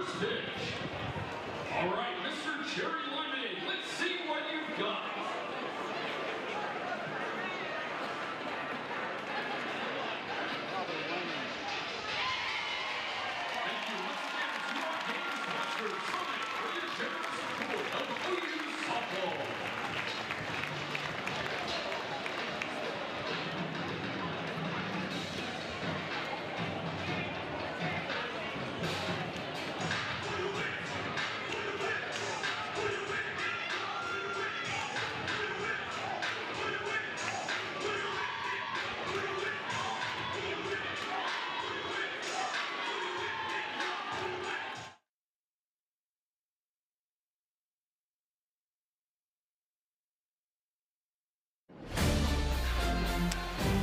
first pitch. All right, Mr. Jerry Lemonade, let's see what you've got. Thank you once again to our game sponsor, Summit, for your generous support of OU softball.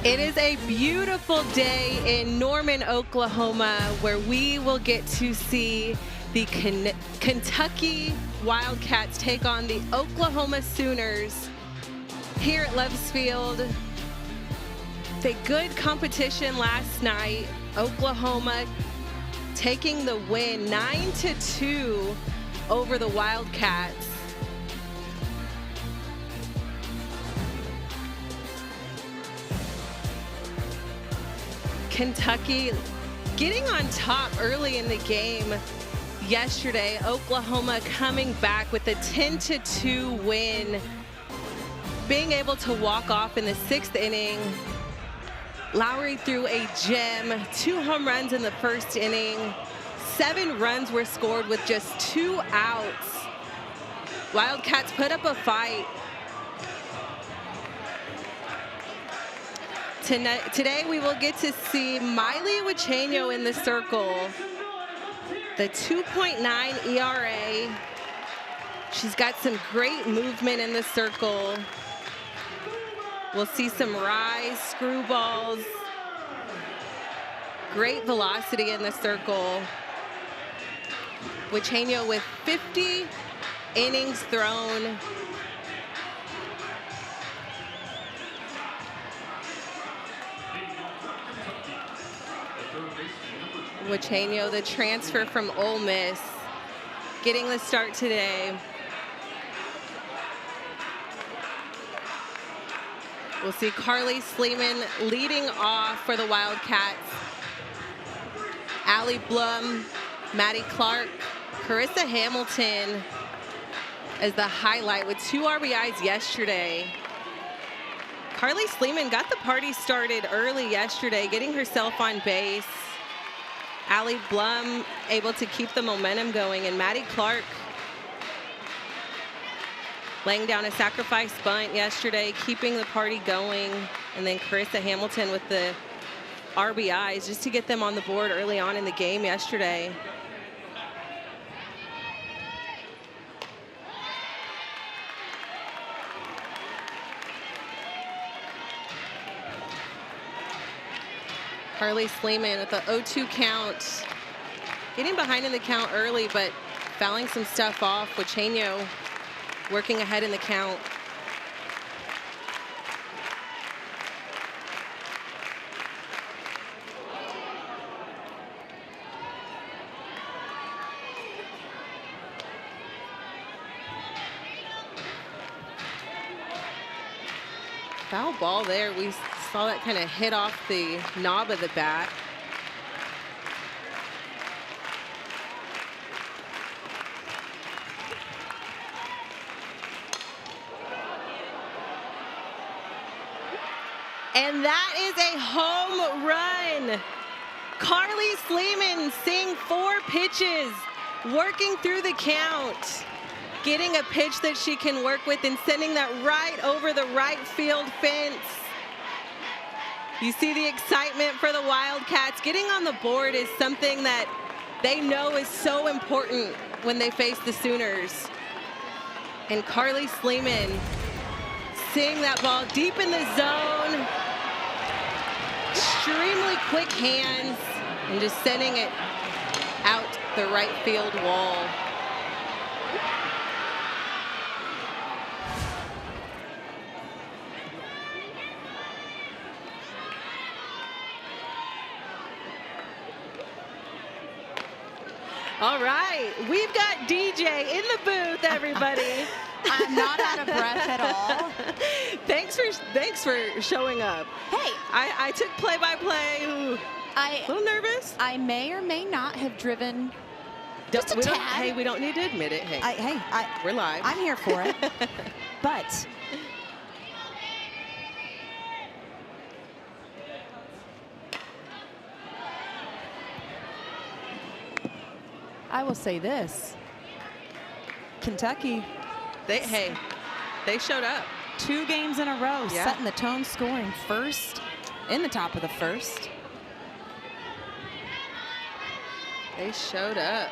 It is a beautiful day in Norman, Oklahoma, where we will get to see the Kentucky Wildcats take on the Oklahoma Sooners here at Loves Field. The good competition last night. Oklahoma taking the win 9-2 over the Wildcats. Kentucky getting on top early in the game yesterday. Oklahoma coming back with a 10-2 win, being able to walk off in the 6th inning. Lowry threw a gem, 2 home runs in the 1st inning. 7 runs were scored with just 2 outs. Wildcats put up a fight. Today we will get to see Miley Wichenio in the circle. The 2.9 ERA. She's got some great movement in the circle. We'll see some rise, screwballs. Great velocity in the circle. Wichenio with 50 innings thrown. Wichenio, the transfer from Ole Miss, getting the start today. We'll see Carly Sleeman leading off for the Wildcats. Allie Blum, Maddie Clark, Carissa Hamilton as the highlight with 2 RBIs yesterday. Carly Sleeman got the party started early yesterday, getting herself on base. Allie Blum able to keep the momentum going, and Maddie Clark laying down a sacrifice bunt yesterday, keeping the party going, and then Carissa Hamilton with the RBIs just to get them on the board early on in the game yesterday. Carly Sleeman with the 0-2 count. Getting behind in the count early, but fouling some stuff off. Wichenio working ahead in the count. Foul ball there. We saw that kind of hit off the knob of the bat. And that is a home run. Carly Sleeman seeing 4 pitches, working through the count, getting a pitch that she can work with and sending that right over the right field fence. You see the excitement for the Wildcats. Getting on the board is something that they know is so important when they face the Sooners. And Carly Sleeman seeing that ball deep in the zone. Extremely quick hands and just sending it out the right field wall. All right, we've got DJ in the booth, everybody. I'm not out of breath at all. Thanks for showing up. Hey, I took play-by-play. Ooh, a little nervous. I may or may not have driven just a tad. Hey, we don't need to admit it. Hey, we're live. I'm here for it. But I will say this. Kentucky, they showed up. 2 games in a row, Yeah. setting the tone, scoring first in the top of the first. They showed up.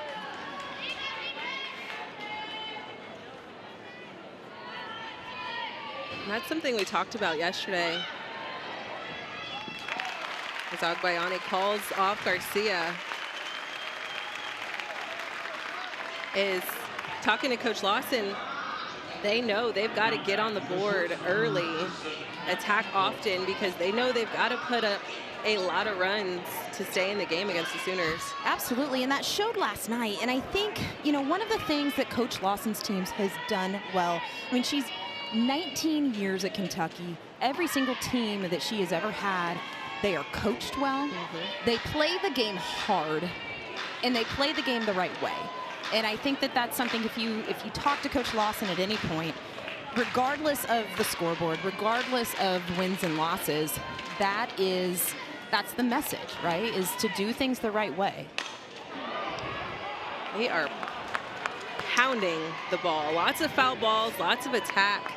And that's something we talked about yesterday. As Agbayani calls off Garcia, is talking to Coach Lawson. They know they've got to get on the board early, attack often, because they know they've got to put up a lot of runs to stay in the game against the Sooners. Absolutely, and that showed last night. And I think, you know, one of the things that Coach Lawson's teams has done well, I mean, she's 19 years at Kentucky. Every single team that she has ever had, they are coached well. They play the game hard, and they play the game the right way. And I think that that's something, if you talk to Coach Lawson at any point, regardless of the scoreboard, regardless of wins and losses, that's the message, right? Is to do things the right way. They are pounding the ball. Lots of foul balls, lots of attack.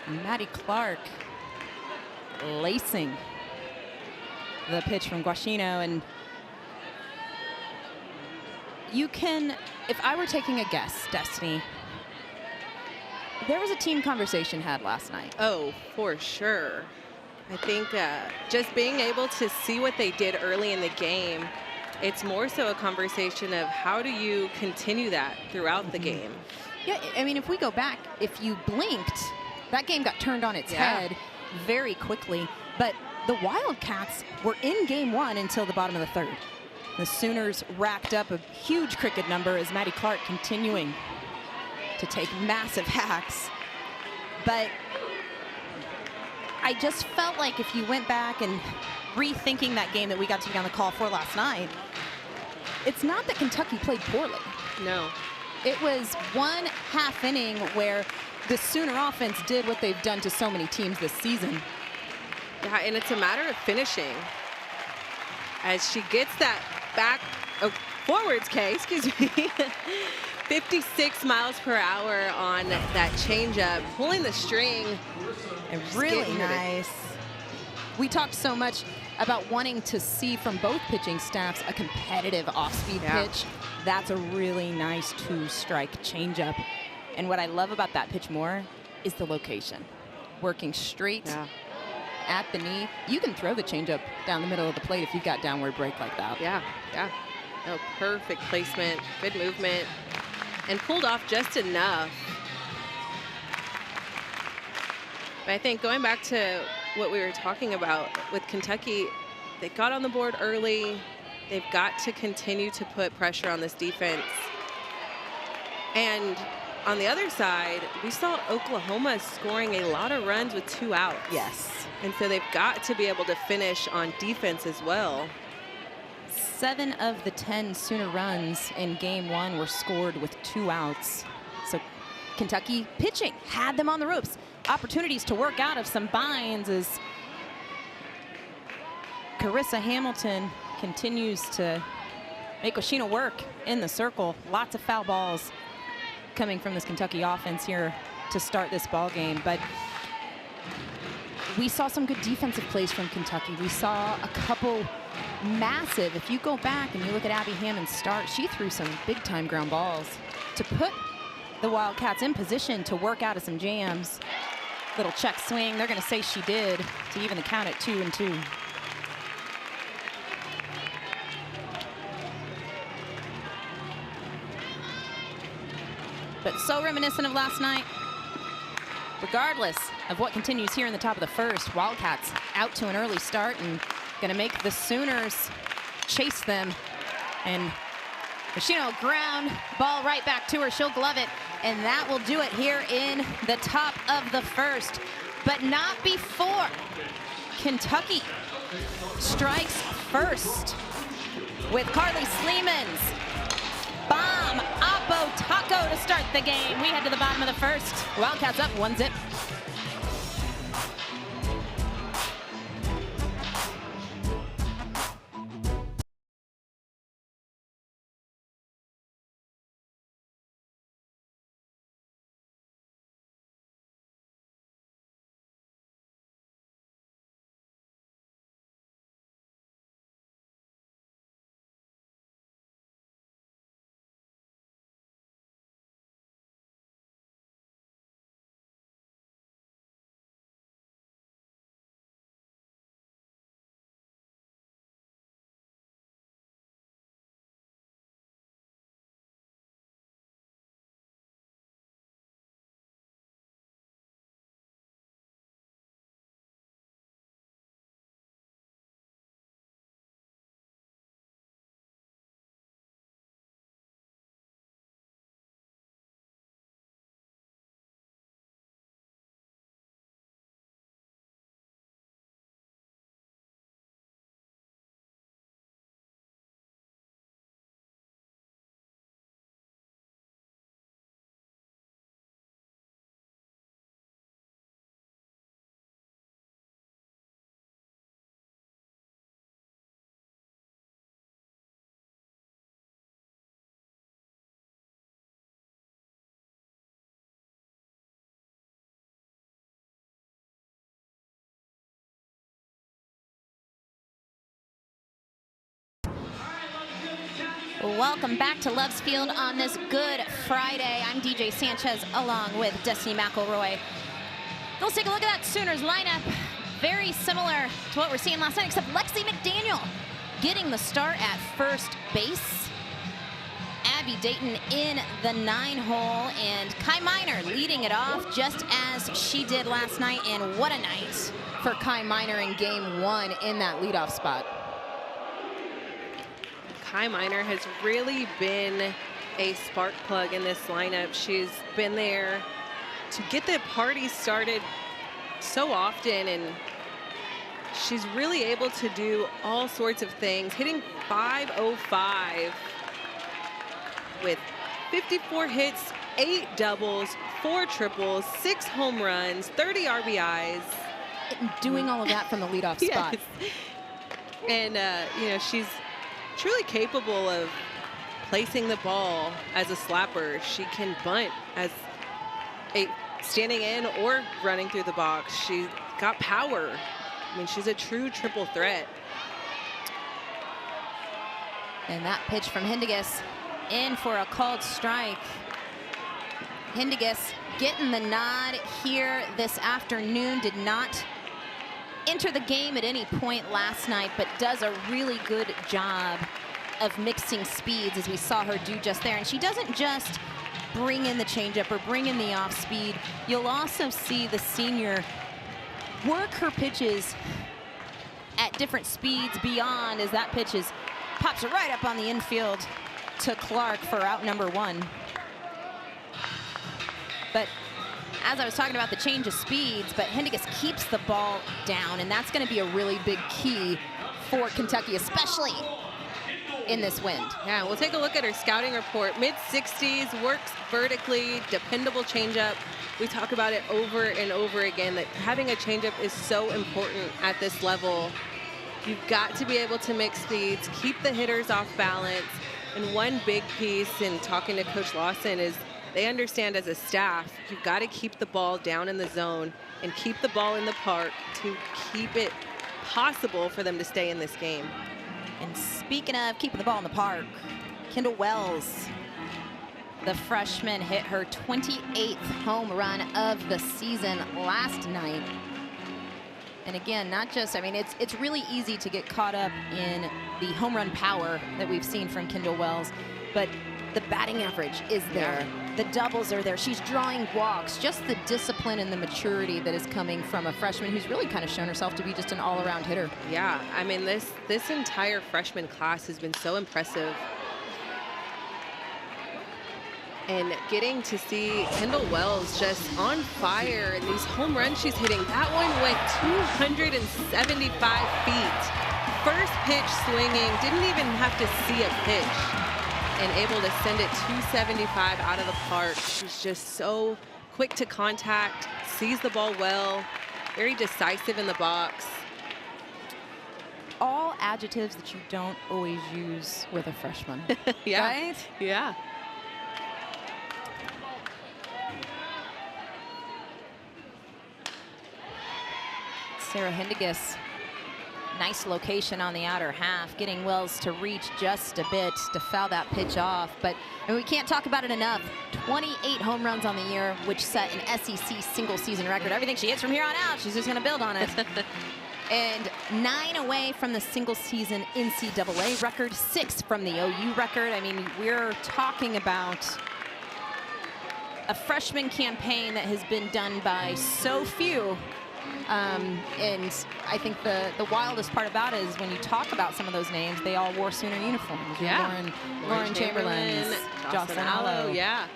Maddie Clark lacing the pitch from Guashino. And you can, if I were taking a guess, Destiny, there was a team conversation had last night. Oh, for sure. I think just being able to see what they did early in the game, it's more so a conversation of how do you continue that throughout the game. Yeah, I mean, if we go back, if you blinked, that game got turned on its head very quickly. But the Wildcats were in game 1 until the bottom of the 3rd. The Sooners racked up a huge cricket number as Maddie Clark continuing to take massive hacks. But I just felt like if you went back and rethinking that game that we got to be on the call for last night, it's not that Kentucky played poorly. No. It was one half inning where the Sooner offense did what they've done to so many teams this season. Yeah, and it's a matter of finishing. As she gets that forwards K, excuse me, 56 miles per hour on that changeup, pulling the string. And really nice. We talked so much about wanting to see from both pitching staffs a competitive off-speed pitch. That's a really nice 2-strike changeup. And what I love about that pitch more is the location. Working straight at the knee. You can throw the changeup down the middle of the plate if you've got downward break like that. Yeah. No, perfect placement, good movement, and pulled off just enough. But I think going back to what we were talking about with Kentucky, they got on the board early. They've got to continue to put pressure on this defense. And on the other side, we saw Oklahoma scoring a lot of runs with 2 outs. Yes. And so they've got to be able to finish on defense as well. 7 of the 10 Sooner runs in game 1 were scored with 2 outs. So Kentucky pitching had them on the ropes. Opportunities to work out of some binds as Carissa Hamilton continues to make Guashino work in the circle. Lots of foul balls coming from this Kentucky offense here to start this ball game. But we saw some good defensive plays from Kentucky. We saw a couple massive, if you go back and you look at Abby Hammond's start, she threw some big-time ground balls to put the Wildcats in position to work out of some jams. Little check swing, they're gonna say she did, to even the count at 2-2. But so reminiscent of last night. Regardless of what continues here in the top of the first, Wildcats out to an early start and gonna make the Sooners chase them And Machino ground ball right back to her. She'll glove it. And that will do it here in the top of the first. But not before Kentucky strikes first with Carly Sleeman's bomb Oppo Taco to start the game. We head to the bottom of the first. Wildcats up 1-0. Welcome back to Loves Field on this Good Friday. I'm DJ Sanchez along with Destiny McElroy. Let's take a look at that Sooners lineup. Very similar to what we're seeing last night, except Lexi McDaniel getting the start at first base. Abby Dayton in the 9-hole, and Kai Miner leading it off just as she did last night. And what a night for Kai Miner in game 1 in that leadoff spot. Kai Miner has really been a spark plug in this lineup. She's been there to get the party started so often, and she's really able to do all sorts of things, hitting .505 with 54 hits, 8 doubles, 4 triples, 6 home runs, 30 RBIs. Doing all of that from the leadoff spot. Yes. And, you know, she's truly capable of placing the ball as a slapper. She can bunt as a standing in or running through the box. She's got power. I mean, she's a true triple threat. And that pitch from Hindigas in for a called strike. Hindigas getting the nod here this afternoon. Did not enter the game at any point last night, but does a really good job of mixing speeds, as we saw her do just there. And she doesn't just bring in the changeup or bring in the off speed. You'll also see the senior work her pitches at different speeds beyond, as that pitch pops right up on the infield to Clark for out number 1. But as I was talking about the change of speeds, but Hindigas keeps the ball down, and that's going to be a really big key for Kentucky, especially in this wind. Yeah, we'll take a look at her scouting report. Mid-60s, works vertically, dependable changeup. We talk about it over and over again, that having a changeup is so important at this level. You've got to be able to mix speeds, keep the hitters off balance. And one big piece in talking to Coach Lawson is they understand as a staff, you've got to keep the ball down in the zone and keep the ball in the park to keep it possible for them to stay in this game. And speaking of keeping the ball in the park, Kendall Wells, the freshman, hit her 28th home run of the season last night. And again, not just, I mean, it's really easy to get caught up in the home run power that we've seen from Kendall Wells, but The batting average is there. The doubles are there. She's drawing walks. Just the discipline and the maturity that is coming from a freshman who's really kind of shown herself to be just an all-around hitter. Yeah, I mean, this entire freshman class has been so impressive. And getting to see Kendall Wells just on fire and these home runs she's hitting. That one went 275 feet. First pitch swinging, didn't even have to see a pitch, and able to send it 275 out of the park. She's just so quick to contact, sees the ball well, very decisive in the box. All adjectives that you don't always use with a freshman. Yeah. Right? Yeah. Sarah Hindegis, nice location on the outer half, getting Wells to reach just a bit to foul that pitch off. But and we can't talk about it enough. 28 home runs on the year, which set an SEC single season record. Everything she hits from here on out, she's just going to build on it. And 9 away from the single season NCAA record, 6 from the OU record. I mean, we're talking about a freshman campaign that has been done by so few. And I think the wildest part about it is when you talk about some of those names, they all wore Sooner uniforms. Yeah. Lauren Chamberlain, Jocelyn Allo. Yeah.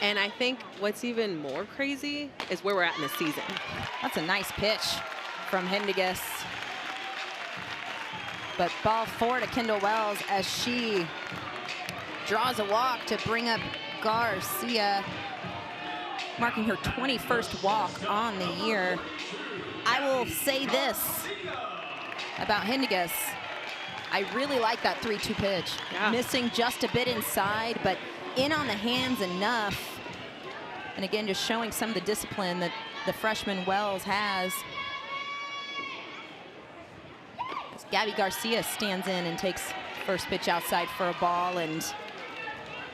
And I think what's even more crazy is where we're at in the season. That's a nice pitch from Hindegis. But ball 4 to Kendall Wells as she draws a walk to bring up Garcia, marking her 21st walk on the year. I will say this about Hindegis. I really like that 3-2 pitch. Yeah. Missing just a bit inside, but in on the hands enough. And again, just showing some of the discipline that the freshman Wells has. As Gabby Garcia stands in and takes first pitch outside for a ball, and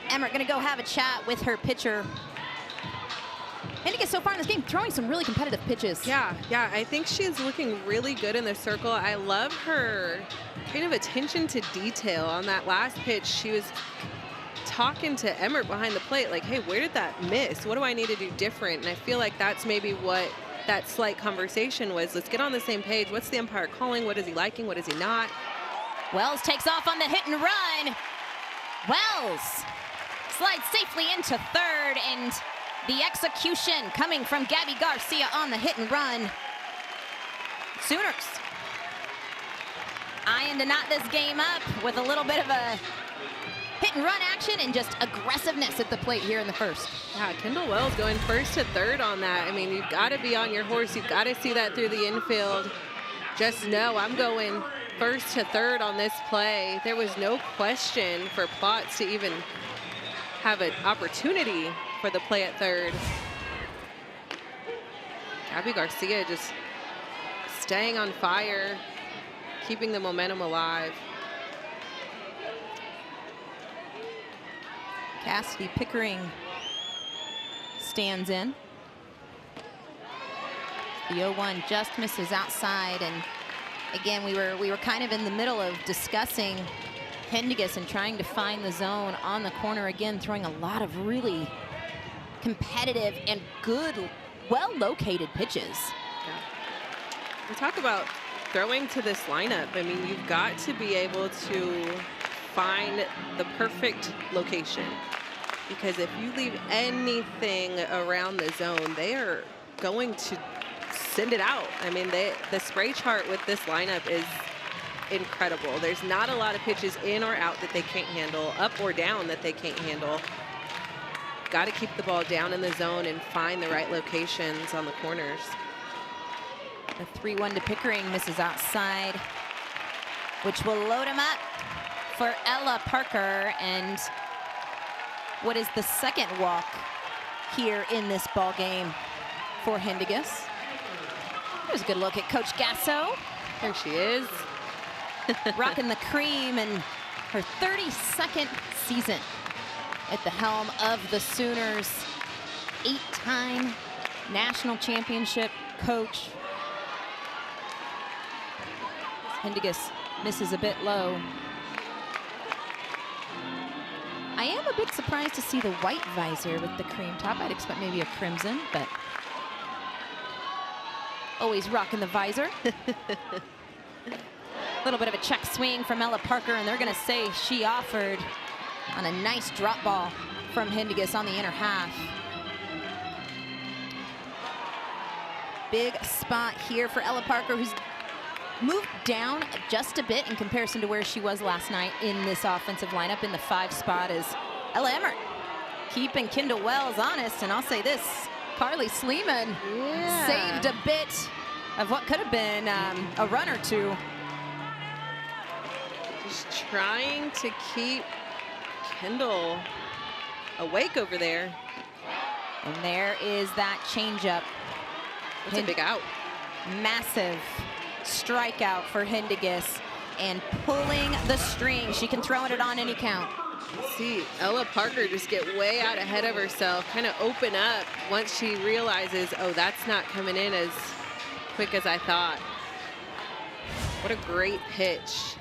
Emmert gonna go have a chat with her pitcher. Hindegis so far in this game throwing some really competitive pitches. Yeah, I think she's looking really good in the circle. I love her kind of attention to detail on that last pitch. She was talking to Emmert behind the plate like, hey, where did that miss? What do I need to do different? And I feel like that's maybe what that slight conversation was. Let's get on the same page. What's the umpire calling? What is he liking? What is he not? Wells takes off on the hit and run. Wells slides safely into third, and the execution coming from Gabby Garcia on the hit and run. Sooners eyeing to knot this game up with a little bit of a hit and run action and just aggressiveness at the plate here in the first. Yeah, Kendall Wells going first to third on that. I mean, you've got to be on your horse. You've got to see that through the infield. Just know I'm going first to third on this play. There was no question for Plotz to even have an opportunity for the play at third. Gabby Garcia just staying on fire, keeping the momentum alive. Cassidy Pickering stands in. The 0-1 just misses outside, and again, we were kind of in the middle of discussing Hindegis and trying to find the zone on the corner again, throwing a lot of really competitive and good, well-located pitches. Yeah. We talk about throwing to this lineup. I mean, you've got to be able to find the perfect location, because if you leave anything around the zone, they are going to send it out. I mean, the spray chart with this lineup is incredible. There's not a lot of pitches in or out that they can't handle, up or down that they can't handle. Got to keep the ball down in the zone and find the right locations on the corners. The 3-1 to Pickering misses outside, which will load him up for Ella Parker, and what is the second walk here in this ball game for Hindegis. There's a good look at Coach Gasso. There she is. Rocking the cream in her 32nd season at the helm of the Sooners. 8-time national championship coach. Hindegis misses a bit low. I am a bit surprised to see the white visor with the cream top. I'd expect maybe a crimson, but always rocking the visor. A little bit of a check swing from Ella Parker, and they're going to say she offered on a nice drop ball from Hindiguis on the inner half. Big spot here for Ella Parker, who's moved down just a bit in comparison to where she was last night in this offensive lineup. In the 5 spot is Ella Emmert, keeping Kendall Wells honest. And I'll say this, Carly Sleeman saved a bit of what could have been a run or two. Just trying to keep Kendall awake over there. And there is that changeup. That's a big out. Massive strikeout for Hindiguis, and pulling the string. She can throw it on any count. See Ella Parker just get way out ahead of herself, kind of open up once she realizes, oh, that's not coming in as quick as I thought. What a great pitch.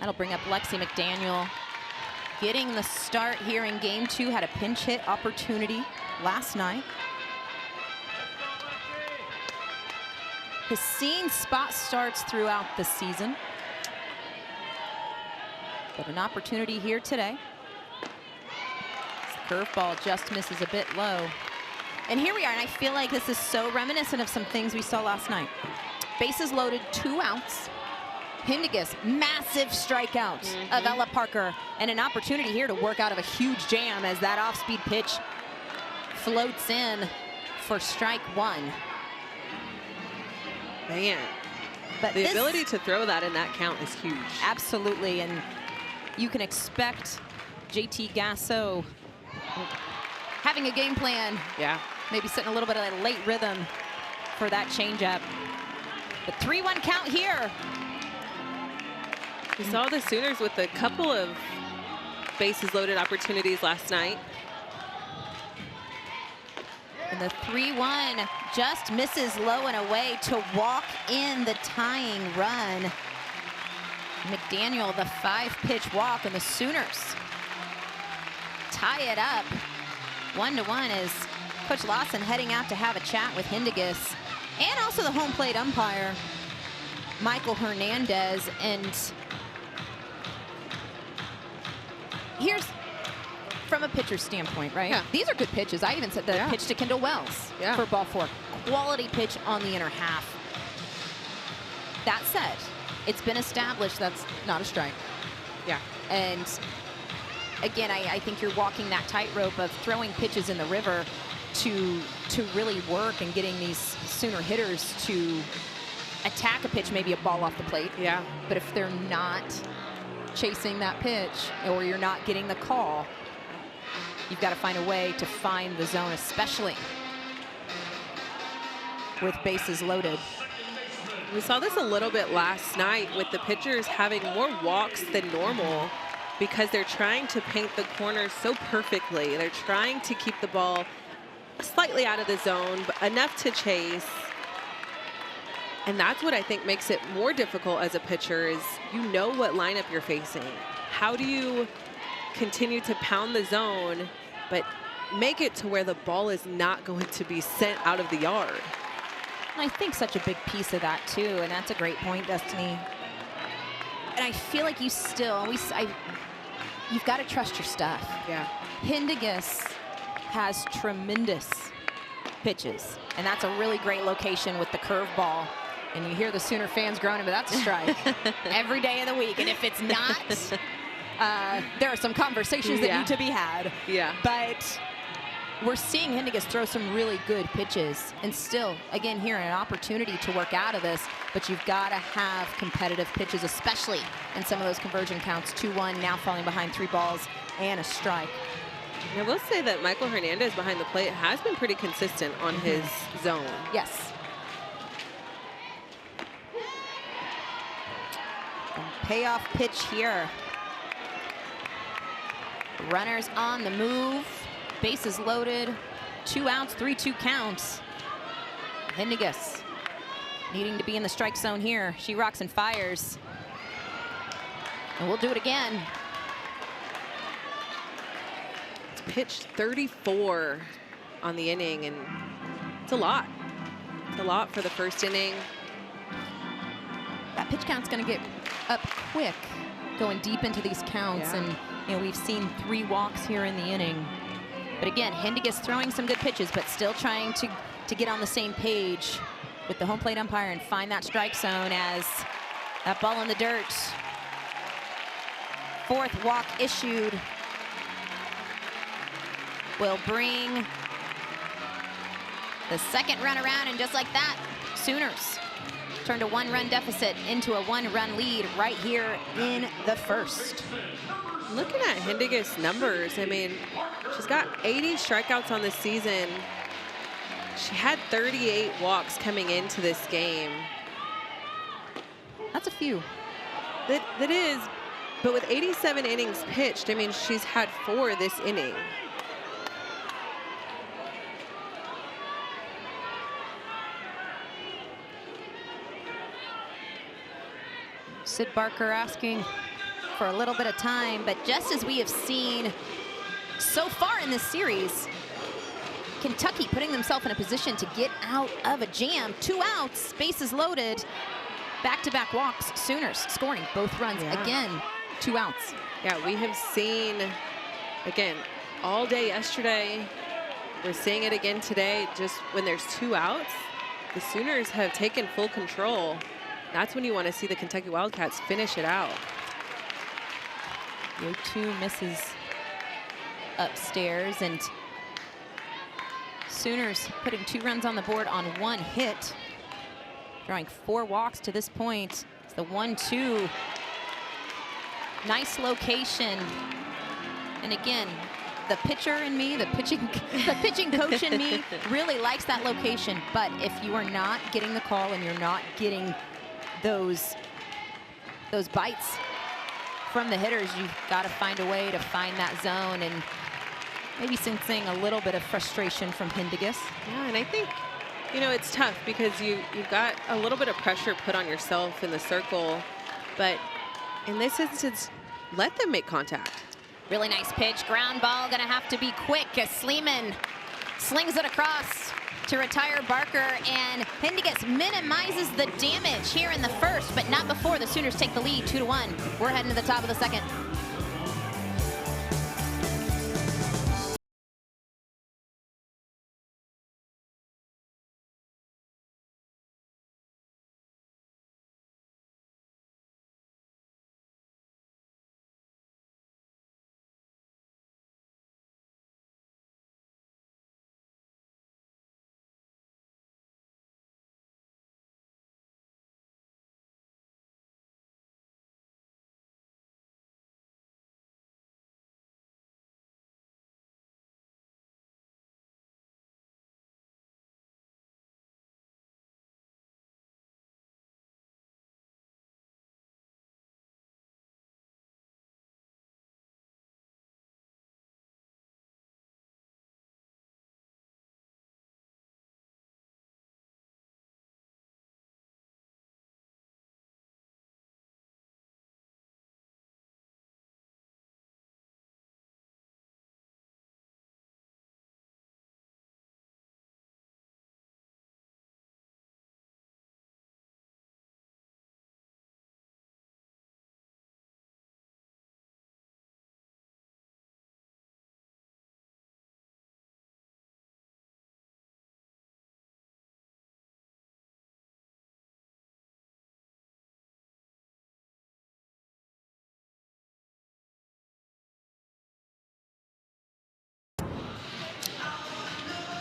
That'll bring up Lexi McDaniel, getting the start here in game 2. Had a pinch hit opportunity last night. Has seen spot starts throughout the season, but an opportunity here today. This curveball just misses a bit low. And here we are, and I feel like this is so reminiscent of some things we saw last night. Bases loaded, 2 outs. Hindiguis, massive strikeout of Ella Parker, and an opportunity here to work out of a huge jam as that off-speed pitch floats in for strike 1. Man, but the ability to throw that in that count is huge. Absolutely, and you can expect JT Gasso having a game plan. Yeah. Maybe setting a little bit of a late rhythm for that changeup. The 3-1 count here. We saw the Sooners with a couple of bases loaded opportunities last night. And the 3-1 just misses low and away to walk in the tying run. McDaniel, the 5-pitch walk, and the Sooners tie it up 1-1 as Coach Lawson heading out to have a chat with Hindiguis and also the home plate umpire, Michael Hernandez. And here's, from a pitcher standpoint, right? Yeah. These are good pitches. I even said the pitch to Kendall Wells for ball 4. Quality pitch on the inner half. That said, it's been established that's not a strike. Yeah. And again, I think you're walking that tightrope of throwing pitches in the river to really work and getting these Sooner hitters to attack a pitch, maybe a ball off the plate. Yeah. But if they're not chasing that pitch or you're not getting the call, you've got to find a way to find the zone, especially with bases loaded. We saw this a little bit last night with the pitchers having more walks than normal because they're trying to paint the corners so perfectly. They're trying to keep the ball slightly out of the zone, but enough to chase. And that's what I think makes it more difficult as a pitcher is you know what lineup you're facing. How do you continue to pound the zone, but make it to where the ball is not going to be sent out of the yard? I think such a big piece of that too, and that's a great point, Destiny. And I feel like you still, you've got to trust your stuff. Yeah. Hindiguis has tremendous pitches, and that's a really great location with the curveball. And you hear the Sooner fans groaning, but that's a strike every day of the week. And if it's not, there are some conversations that need to be had. Yeah. But we're seeing Hindiguis throw some really good pitches, and still, again, here an opportunity to work out of this, but you've got to have competitive pitches, especially in some of those conversion counts. 2-1, now falling behind 3 balls and a strike. I will say that Michael Hernandez behind the plate has been pretty consistent on his zone. Yes. And payoff pitch here. Runners on the move. Bases loaded. 2 outs, 3-2 counts. Hindiguis needing to be in the strike zone here. She rocks and fires. And we'll do it again. pitched 34 on the inning, and it's a lot. It's a lot for the first inning. That pitch count's going to get up quick going deep into these counts. Yeah. And, you know, we've seen 3 walks here in the inning. But again, Hendiges throwing some good pitches, but still trying to get on the same page with the home plate umpire and find that strike zone as that ball in the dirt. 4th walk issued will bring the 2nd run around, and just like that, Sooners turned a 1-run deficit into a 1-run lead right here in the 1st. Looking at Hendiges' numbers, I mean, she's got 80 strikeouts on the season. She had 38 walks coming into this game. That's a few. That is, but with 87 innings pitched, I mean, she's had 4 this inning. Sid Barker asking for a little bit of time, but just as we have seen so far in this series, Kentucky putting themselves in a position to get out of a jam. 2 outs, bases loaded, back-to-back walks. Sooners scoring both runs again, 2 outs. Yeah, we have seen, again, all day yesterday. We're seeing it again today. Just when there's 2 outs, the Sooners have taken full control. That's when you want to see the Kentucky Wildcats finish it out. Your 2 misses upstairs, and Sooners putting 2 runs on the board on 1 hit, drawing 4 walks to this point. It's the 1-2. Nice location. And again, the pitcher in me, the pitching coach in me really likes that location. But if you are not getting the call and you're not getting those bites from the hitters, you've got to find a way to find that zone, and maybe sensing a little bit of frustration from Hendiges. Yeah, and I think, you know, it's tough because you've got a little bit of pressure put on yourself in the circle, but in this instance, let them make contact. Really nice pitch, ground ball, gonna have to be quick as Sleeman slings it across to retire Barker, and Hendiges minimizes the damage here in the 1st, but not before the Sooners take the lead 2-1. We're heading to the top of the 2nd.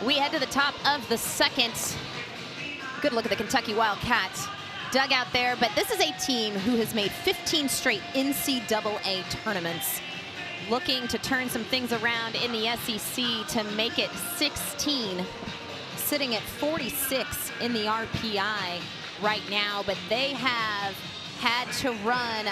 We head to the top of the 2nd. Good look at the Kentucky Wildcats dugout there, but this is a team who has made 15 straight NCAA tournaments, looking to turn some things around in the SEC to make it 16, sitting at 46 in the RPI right now, but they have had to run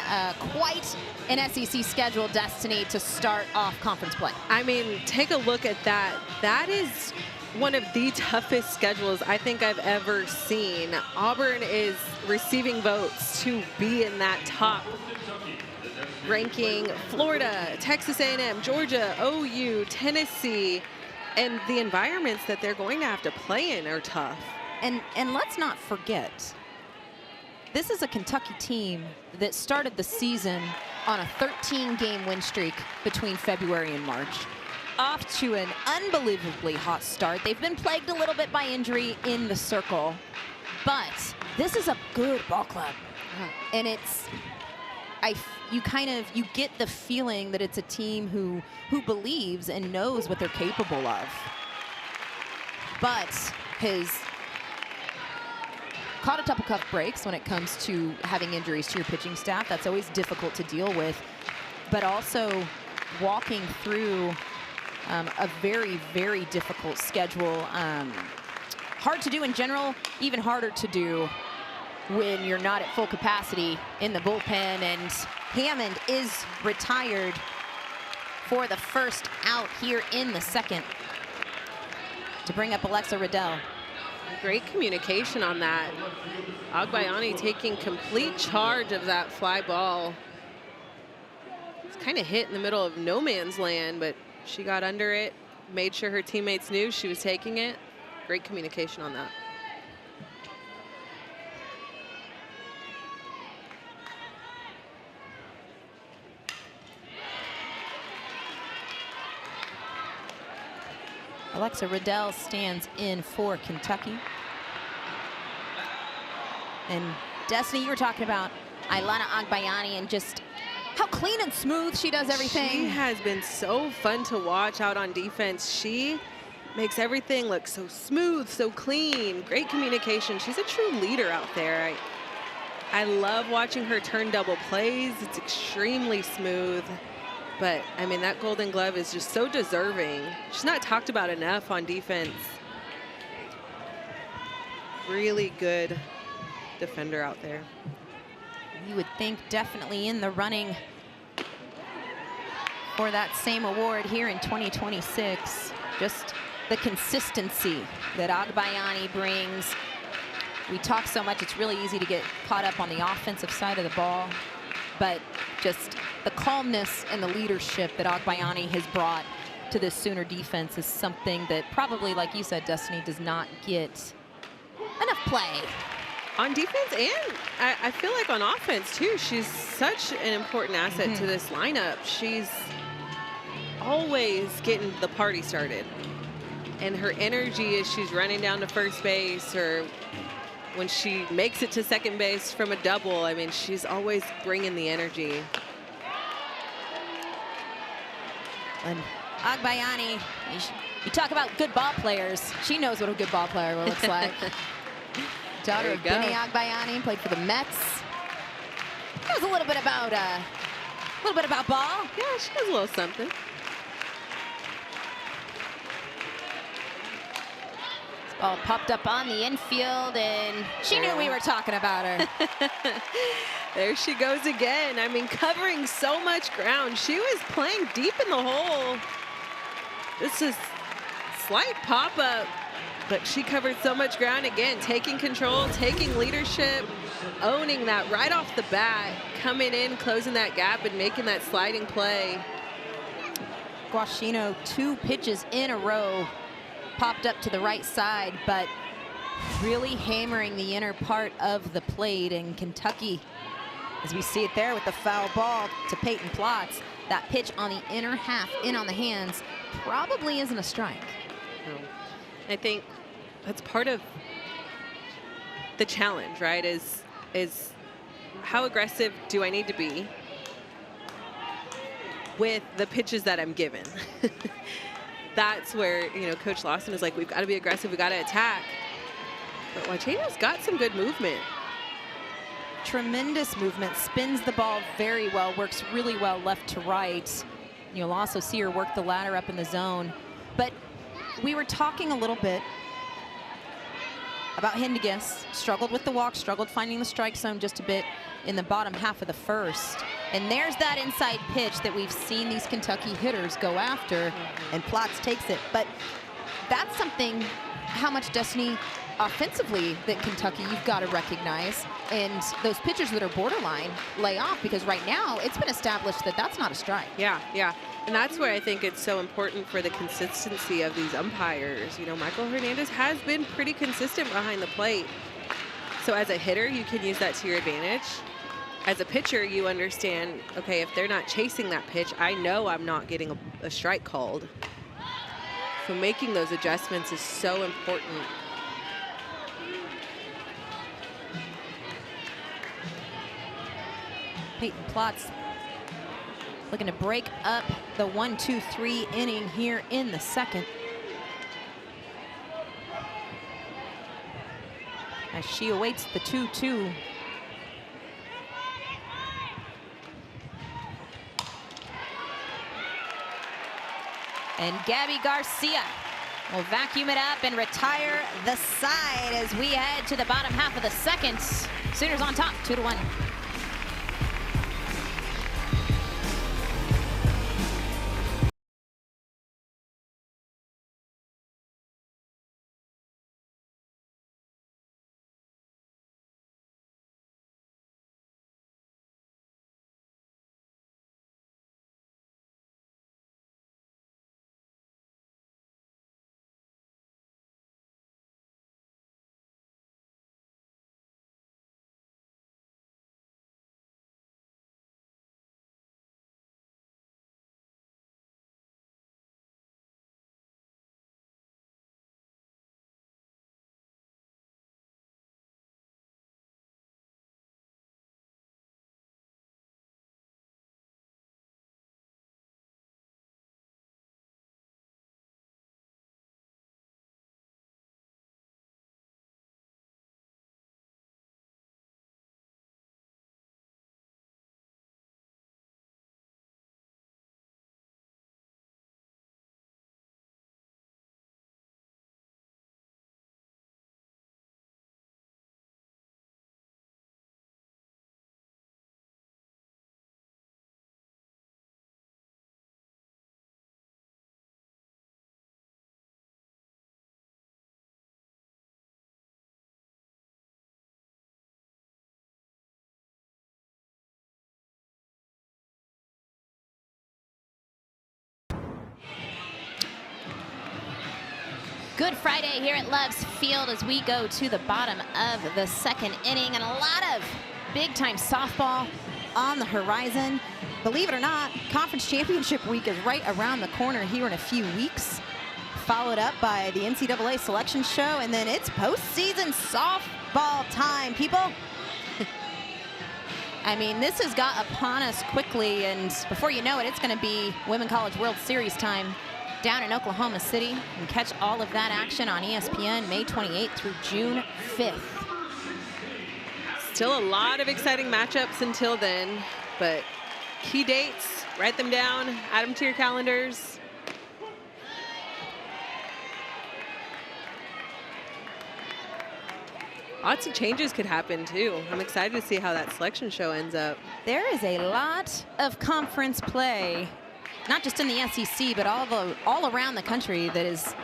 quite an SEC schedule, Destiny, to start off conference play. I mean, take a look at that. That is one of the toughest schedules I think I've ever seen. Auburn is receiving votes to be in that top ranking Florida, Texas A&M, Georgia, OU, Tennessee, and the environments that they're going to have to play in are tough. And let's not forget, this is a Kentucky team that started the season on a 13-game win streak between February and March. Off to an unbelievably hot start. They've been plagued a little bit by injury in the circle, but this is a good ball club. And it's, you get the feeling that it's a team who believes and knows what they're capable of, but has caught a couple tough breaks when it comes to having injuries to your pitching staff. That's always difficult to deal with, but also walking through a very, very difficult schedule. Hard to do in general, even harder to do when you're not at full capacity in the bullpen. And Hammond is retired for the first out here in the second to bring up Alexa Riddell. Great communication on that. Agbayani taking complete charge of that fly ball. It's kind of hit in the middle of no man's land, but she got under it, made sure her teammates knew she was taking it. Great communication on that. Alexa Riddell stands in for Kentucky. And Destiny, you were talking about Ailana Agbayani and just how clean and smooth she does everything. She has been so fun to watch out on defense. She makes everything look so smooth, so clean. Great communication. She's a true leader out there. I love watching her turn double plays. It's extremely smooth. But, I mean, that Golden Glove is just so deserving. She's not talked about enough on defense. Really good defender out there. You would think definitely in the running for that same award here in 2026. Just the consistency that Agbayani brings. We talk so much, it's really easy to get caught up on the offensive side of the ball, but just the calmness and the leadership that Agbayani has brought to this Sooner defense is something that probably, like you said, Destiny, does not get enough play. On defense, and I feel like on offense too, she's such an important asset to this lineup. She's always getting the party started. And her energy as she's running down to first base, or when she makes it to second base from a double, I mean, she's always bringing the energy. And Agbayani, you talk about good ball players. She knows what a good ball player looks like. Daughter of Benny Agbayani, played for the Mets. Knows a little bit about ball. Yeah, she knows a little something. This ball popped up on the infield, and she knew we were talking about her. There she goes again. I mean, covering so much ground. She was playing deep in the hole. This is slight pop-up, but she covered so much ground again, taking control, taking leadership, owning that right off the bat, coming in, closing that gap, and making that sliding play. Guashino, 2 pitches in a row, popped up to the right side, but really hammering the inner part of the plate. And Kentucky, as we see it there with the foul ball to Peyton Plotz, that pitch on the inner half, in on the hands, probably isn't a strike. No. I think that's part of the challenge, right? Is how aggressive do I need to be with the pitches that I'm given? That's where, you know, Coach Lawson is like, we've got to be aggressive, we've got to attack. But Wachena's got some good movement. Tremendous movement, spins the ball very well, works really well left to right. You'll also see her work the ladder up in the zone. But we were talking a little bit about Hindegis. Struggled with the walk, struggled finding the strike zone just a bit in the bottom half of the first. And there's that inside pitch that we've seen these Kentucky hitters go after, and Plotz takes it. But that's something, how much Destiny offensively that Kentucky you've got to recognize, and those pitchers that are borderline lay off, because right now it's been established that that's not a strike. Yeah, yeah. And that's where I think it's so important for the consistency of these umpires. You know, Michael Hernandez has been pretty consistent behind the plate. So as a hitter, you can use that to your advantage. As a pitcher, you understand, okay, if they're not chasing that pitch, I know I'm not getting a strike called. So making those adjustments is so important. Peyton Plotz looking to break up the 1-2-3 inning here in the second, as she awaits the 2-2. And Gabby Garcia will vacuum it up and retire the side as we head to the bottom half of the second. Sooners on top, 2-1. Good Friday here at Love's Field as we go to the bottom of the second inning, and a lot of big-time softball on the horizon. Believe it or not, Conference Championship Week is right around the corner here in a few weeks, followed up by the NCAA Selection Show, and then it's postseason softball time, people. I mean, this has got upon us quickly, and before you know it, it's going to be Women College World Series time down in Oklahoma City. You can catch all of that action on ESPN May 28th through June 5th. Still a lot of exciting matchups until then, but key dates, write them down, add them to your calendars. Lots of changes could happen too. I'm excited to see how that selection show ends up. There is a lot of conference play, not just in the SEC, but all around the country, that is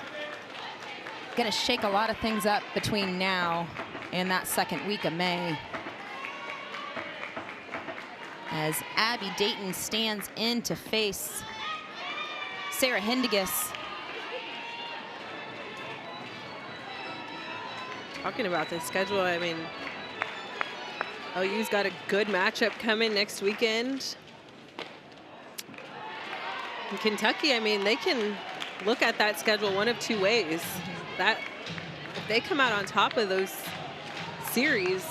going to shake a lot of things up between now and that second week of May, as Abby Dayton stands in to face Sarah Hindigus. Talking about the schedule, I mean, OU's got a good matchup coming next weekend. In Kentucky, I mean, they can look at that schedule one of two ways. That if they come out on top of those series,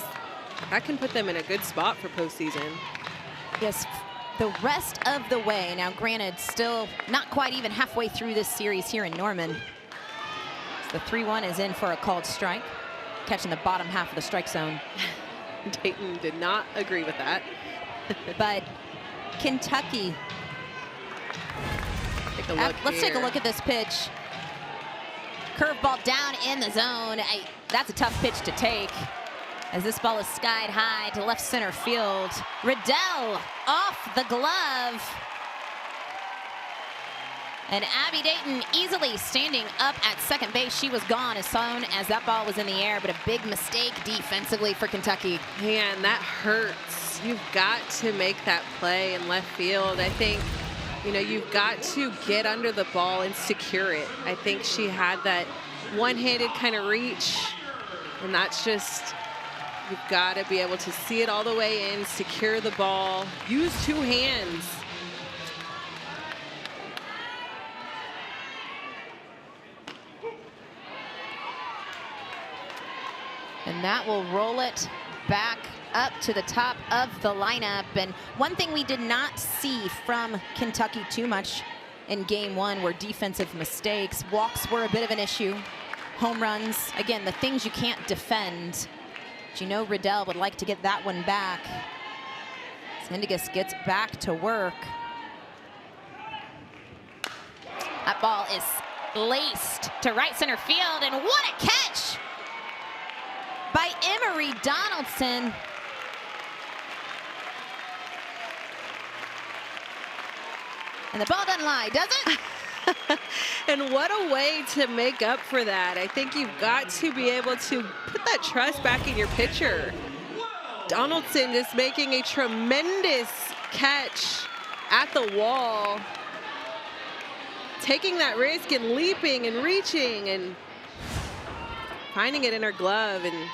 that can put them in a good spot for postseason. Yes, the rest of the way. Now, granted, still not quite even halfway through this series here in Norman. So the 3-1 is in for a called strike, catching the bottom half of the strike zone. Dayton did not agree with that. But Kentucky, let's take a look at this pitch. Curveball down in the zone. That's a tough pitch to take, as this ball is skied high to left center field. Riddell off the glove. And Abby Dayton easily standing up at second base. She was gone as soon as that ball was in the air, but a big mistake defensively for Kentucky. Man, that hurts. You've got to make that play in left field. I think, you know, you've got to get under the ball and secure it. I think she had that one-handed kind of reach, and that's just, you've got to be able to see it all the way in, secure the ball, use two hands. And that will roll it back up to the top of the lineup. And one thing we did not see from Kentucky too much in game one were defensive mistakes. Walks were a bit of an issue. Home runs, again, the things you can't defend. But you know Riddell would like to get that one back. Hindegis gets back to work. That ball is laced to right center field, and what a catch by Emery Donaldson. And the ball doesn't lie, does it? And what a way to make up for that. I think you've got to be able to put that trust back in your pitcher. Donaldson just making a tremendous catch at the wall, taking that risk and leaping and reaching and finding it in her glove and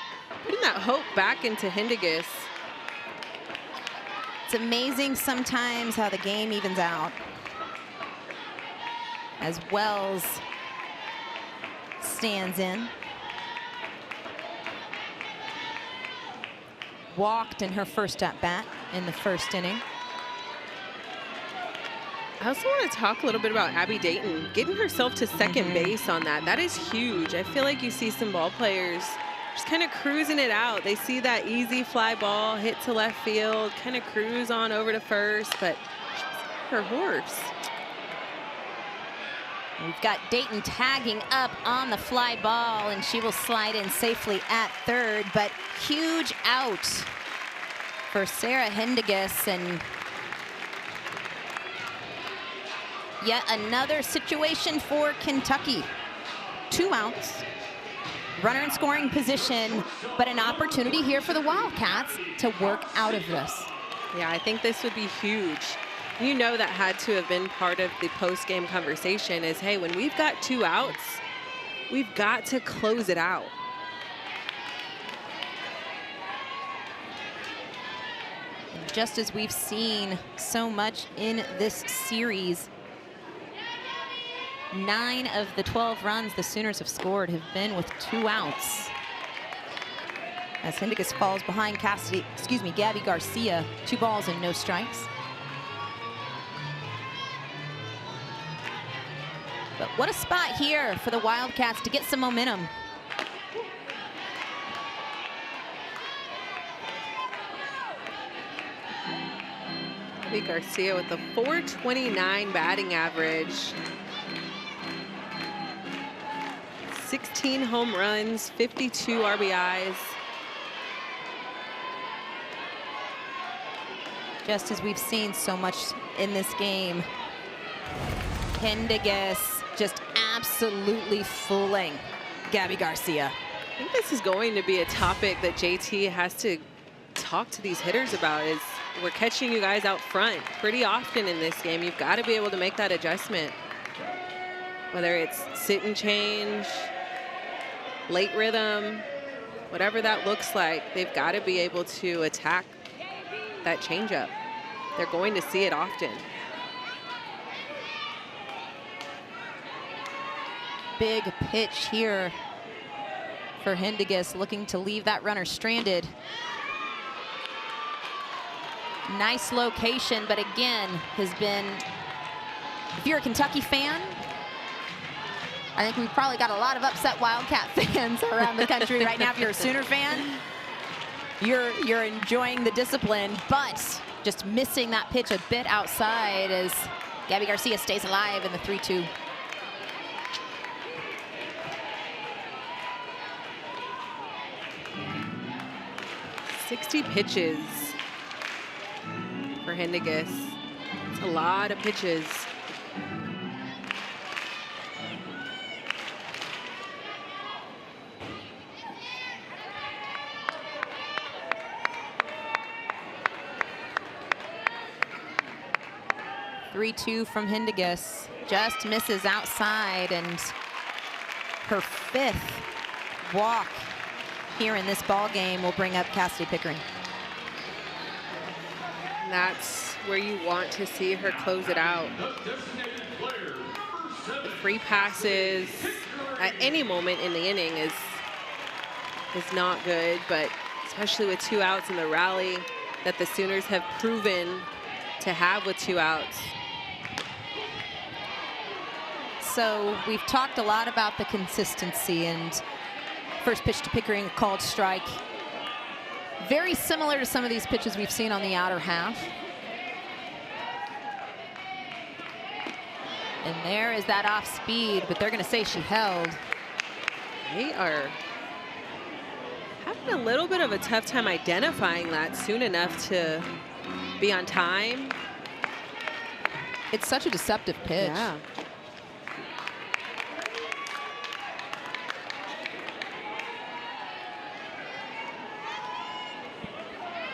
putting that hope back into Hindegis. It's amazing sometimes how the game evens out. As Wells stands in. Walked in her first at bat in the first inning. I also want to talk a little bit about Abby Dayton getting herself to second base on that. That is huge. I feel like you see some ball players just kind of cruising it out. They see that easy fly ball hit to left field, kind of cruise on over to first, but her horse. We've got Dayton tagging up on the fly ball, and she will slide in safely at third, but huge out for Sarah Hindegis, and yet another situation for Kentucky. 2 outs, runner in scoring position, but an opportunity here for the Wildcats to work out of this. Yeah, I think this would be huge. You know that had to have been part of the post-game conversation is, hey, when we've got 2 outs, we've got to close it out. And just as we've seen so much in this series, 9 of the 12 runs the Sooners have scored have been with 2 outs. As Hindegis falls behind Gabby Garcia, 2 balls and no strikes. But what a spot here for the Wildcats to get some momentum. Gabby Garcia with a .429 batting average. 16 home runs, 52 RBIs. Just as we've seen so much in this game, Hindegis just absolutely fooling Gabby Garcia. I think this is going to be a topic that JT has to talk to these hitters about, is we're catching you guys out front pretty often in this game. You've got to be able to make that adjustment. Whether it's sit and change, late rhythm, whatever that looks like, they've got to be able to attack that changeup. They're going to see it often. Big pitch here for Hindegis, looking to leave that runner stranded. Nice location, but again, has been, if you're a Kentucky fan, I think we've probably got a lot of upset Wildcat fans around the country right now. If you're a Sooner fan, you're enjoying the discipline, but just missing that pitch a bit outside as Gabby Garcia stays alive in the 3-2. "60 pitches for Hindegis. It's a lot of pitches. 3-2 from Hindiguis. Just misses outside, and her 5th walk here in this ball game will bring up Cassidy Pickering. And that's where you want to see her close it out. The free passes at any moment in the inning is not good, but especially with 2 outs in the rally that the Sooners have proven to have with 2 outs. So we've talked a lot about the consistency, and first pitch to Pickering, called strike. Very similar to some of these pitches we've seen on the outer half. And there is that off speed, but they're going to say she held. They are having a little bit of a tough time identifying that soon enough to be on time. It's such a deceptive pitch. Yeah.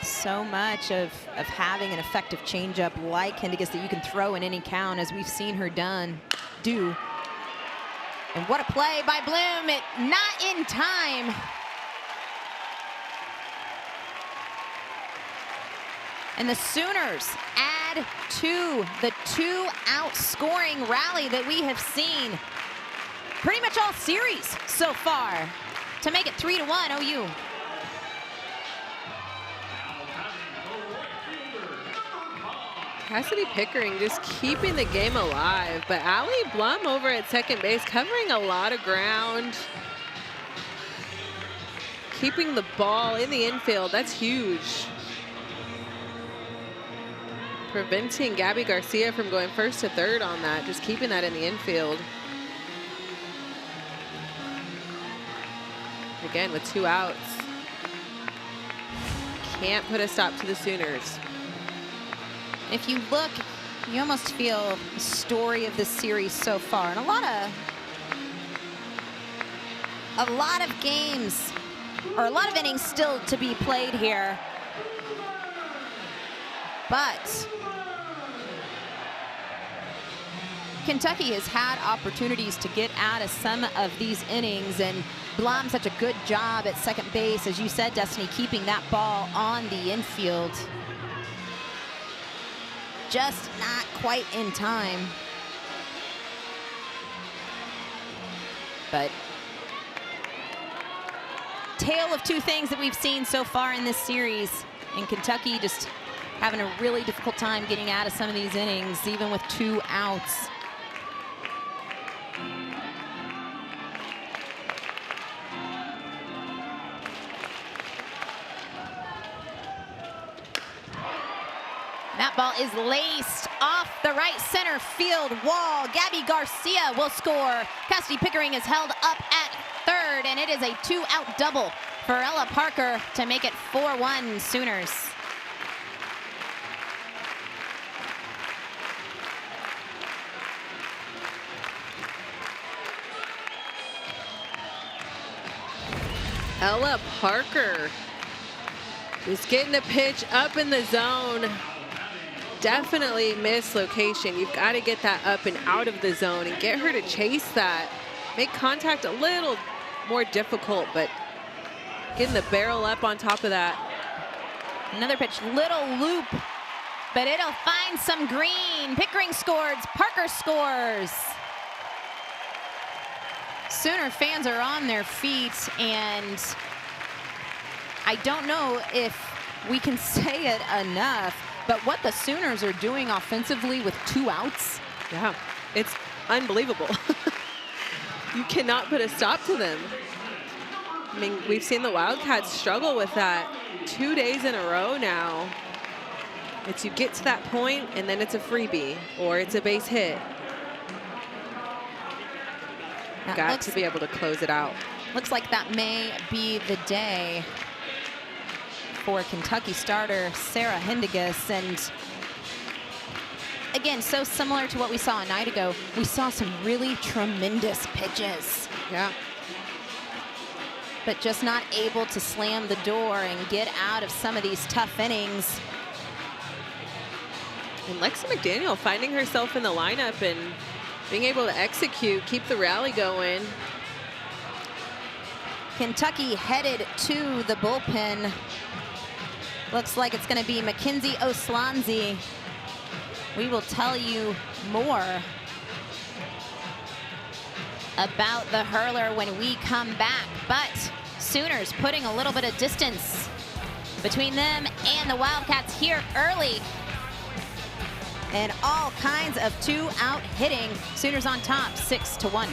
So much of having an effective changeup like Hindiguis that you can throw in any count, as we've seen her do. And what a play by Bloom. It not in time. And the Sooners add to the 2-out scoring rally that we have seen pretty much all series so far to make it 3-1 OU. Cassidy Pickering just keeping the game alive, but Allie Blum over at second base covering a lot of ground. Keeping the ball in the infield, that's huge. Preventing Gabby Garcia from going first to third on that, just keeping that in the infield. Again, with 2 outs. Can't put a stop to the Sooners. If you look, you almost feel the story of this series so far, and a lot of games, or a lot of innings still to be played here. But Kentucky has had opportunities to get out of some of these innings, and Blum such a good job at second base, as you said, Destiny, keeping that ball on the infield. Just not quite in time. But tale of 2 things that we've seen so far in this series. And Kentucky just having a really difficult time getting out of some of these innings, even with 2 outs. That ball is laced off the right center field wall. Gabby Garcia will score. Cassidy Pickering is held up at third, and it is a 2-out double for Ella Parker to make it 4-1 Sooners. Ella Parker is getting the pitch up in the zone. Definitely missed location. You've got to get that up and out of the zone and get her to chase that. Make contact a little more difficult, but getting the barrel up on top of that. Another pitch, little loop, but it'll find some green. Pickering scores, Parker scores. Sooner fans are on their feet, and I don't know if we can say it enough, but what the Sooners are doing offensively with 2 outs. Yeah, it's unbelievable. You cannot put a stop to them. I mean, we've seen the Wildcats struggle with that 2 days in a row now. It's you get to that point and then it's a freebie or it's a base hit. Got to be able to close it out. Looks like that may be the day for Kentucky starter Sarah Hindiguis. And again, so similar to what we saw a night ago, we saw some really tremendous pitches. Yeah. But just not able to slam the door and get out of some of these tough innings. And Lexi McDaniel finding herself in the lineup and being able to execute, keep the rally going. Kentucky headed to the bullpen. Looks like it's going to be Mackenzie Oslanzi. We will tell you more about the hurler when we come back. But Sooners putting a little bit of distance between them and the Wildcats here early. And all kinds of 2-out hitting. Sooners on top, 6-1.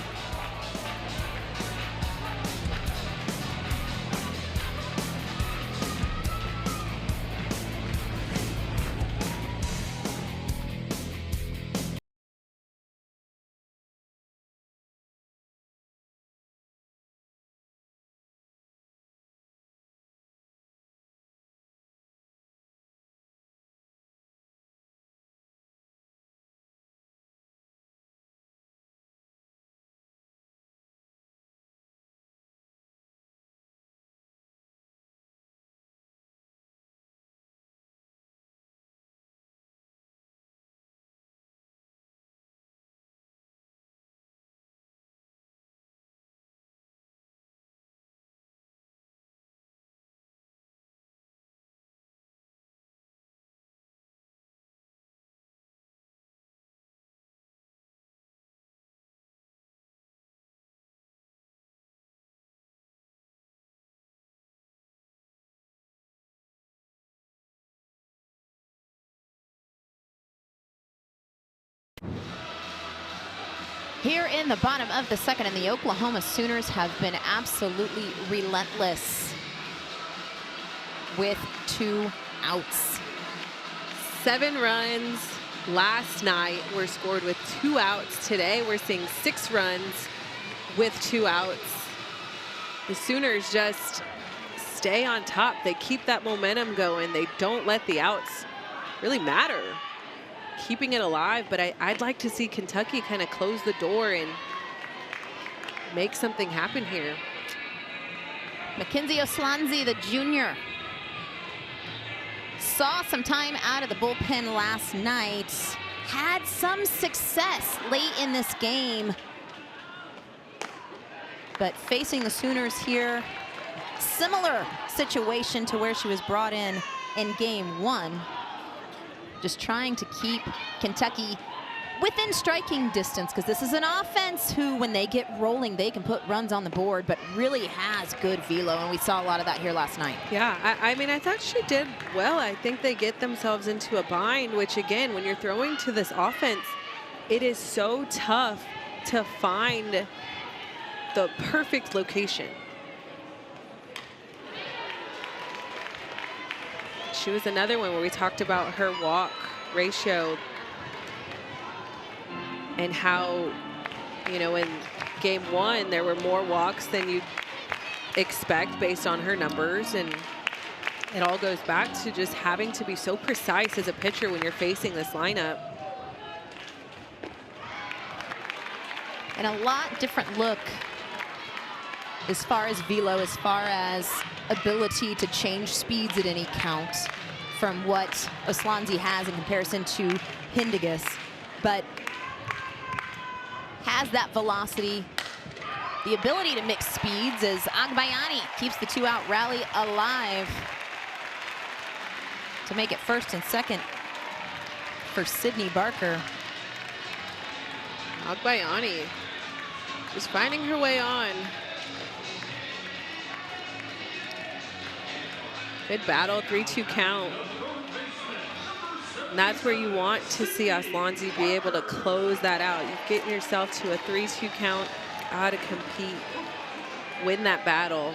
Here in the bottom of the second, and the Oklahoma Sooners have been absolutely relentless with 2 outs. 7 runs last night were scored with 2 outs. Today we're seeing 6 runs with 2 outs. The Sooners just stay on top. They keep that momentum going. They don't let the outs really matter. Keeping it alive, but I'd like to see Kentucky kind of close the door and make something happen here. Mackenzie Oslanzi, the junior, saw some time out of the bullpen last night, had some success late in this game, but facing the Sooners here, similar situation to where she was brought in game 1. Just trying to keep Kentucky within striking distance, because this is an offense who, when they get rolling, they can put runs on the board, but really has good velo, and we saw a lot of that here last night. Yeah, I mean, I thought she did well. I think they get themselves into a bind, which, again, when you're throwing to this offense, it is so tough to find the perfect location. She was another one where we talked about her walk ratio and how, you know, in game 1, there were more walks than you'd expect based on her numbers. And it all goes back to just having to be so precise as a pitcher when you're facing this lineup. And a lot different look as far as velo, as far as ability to change speeds at any count from what Oslanzi has in comparison to Hindigas, but has that velocity, the ability to mix speeds as Agbayani keeps the 2-out rally alive to make it first and second for Sydney Barker. Agbayani just finding her way on. Good battle, 3-2 count. And that's where you want to see Oslanzi be able to close that out. You get yourself to a 3-2 count, how to compete, win that battle.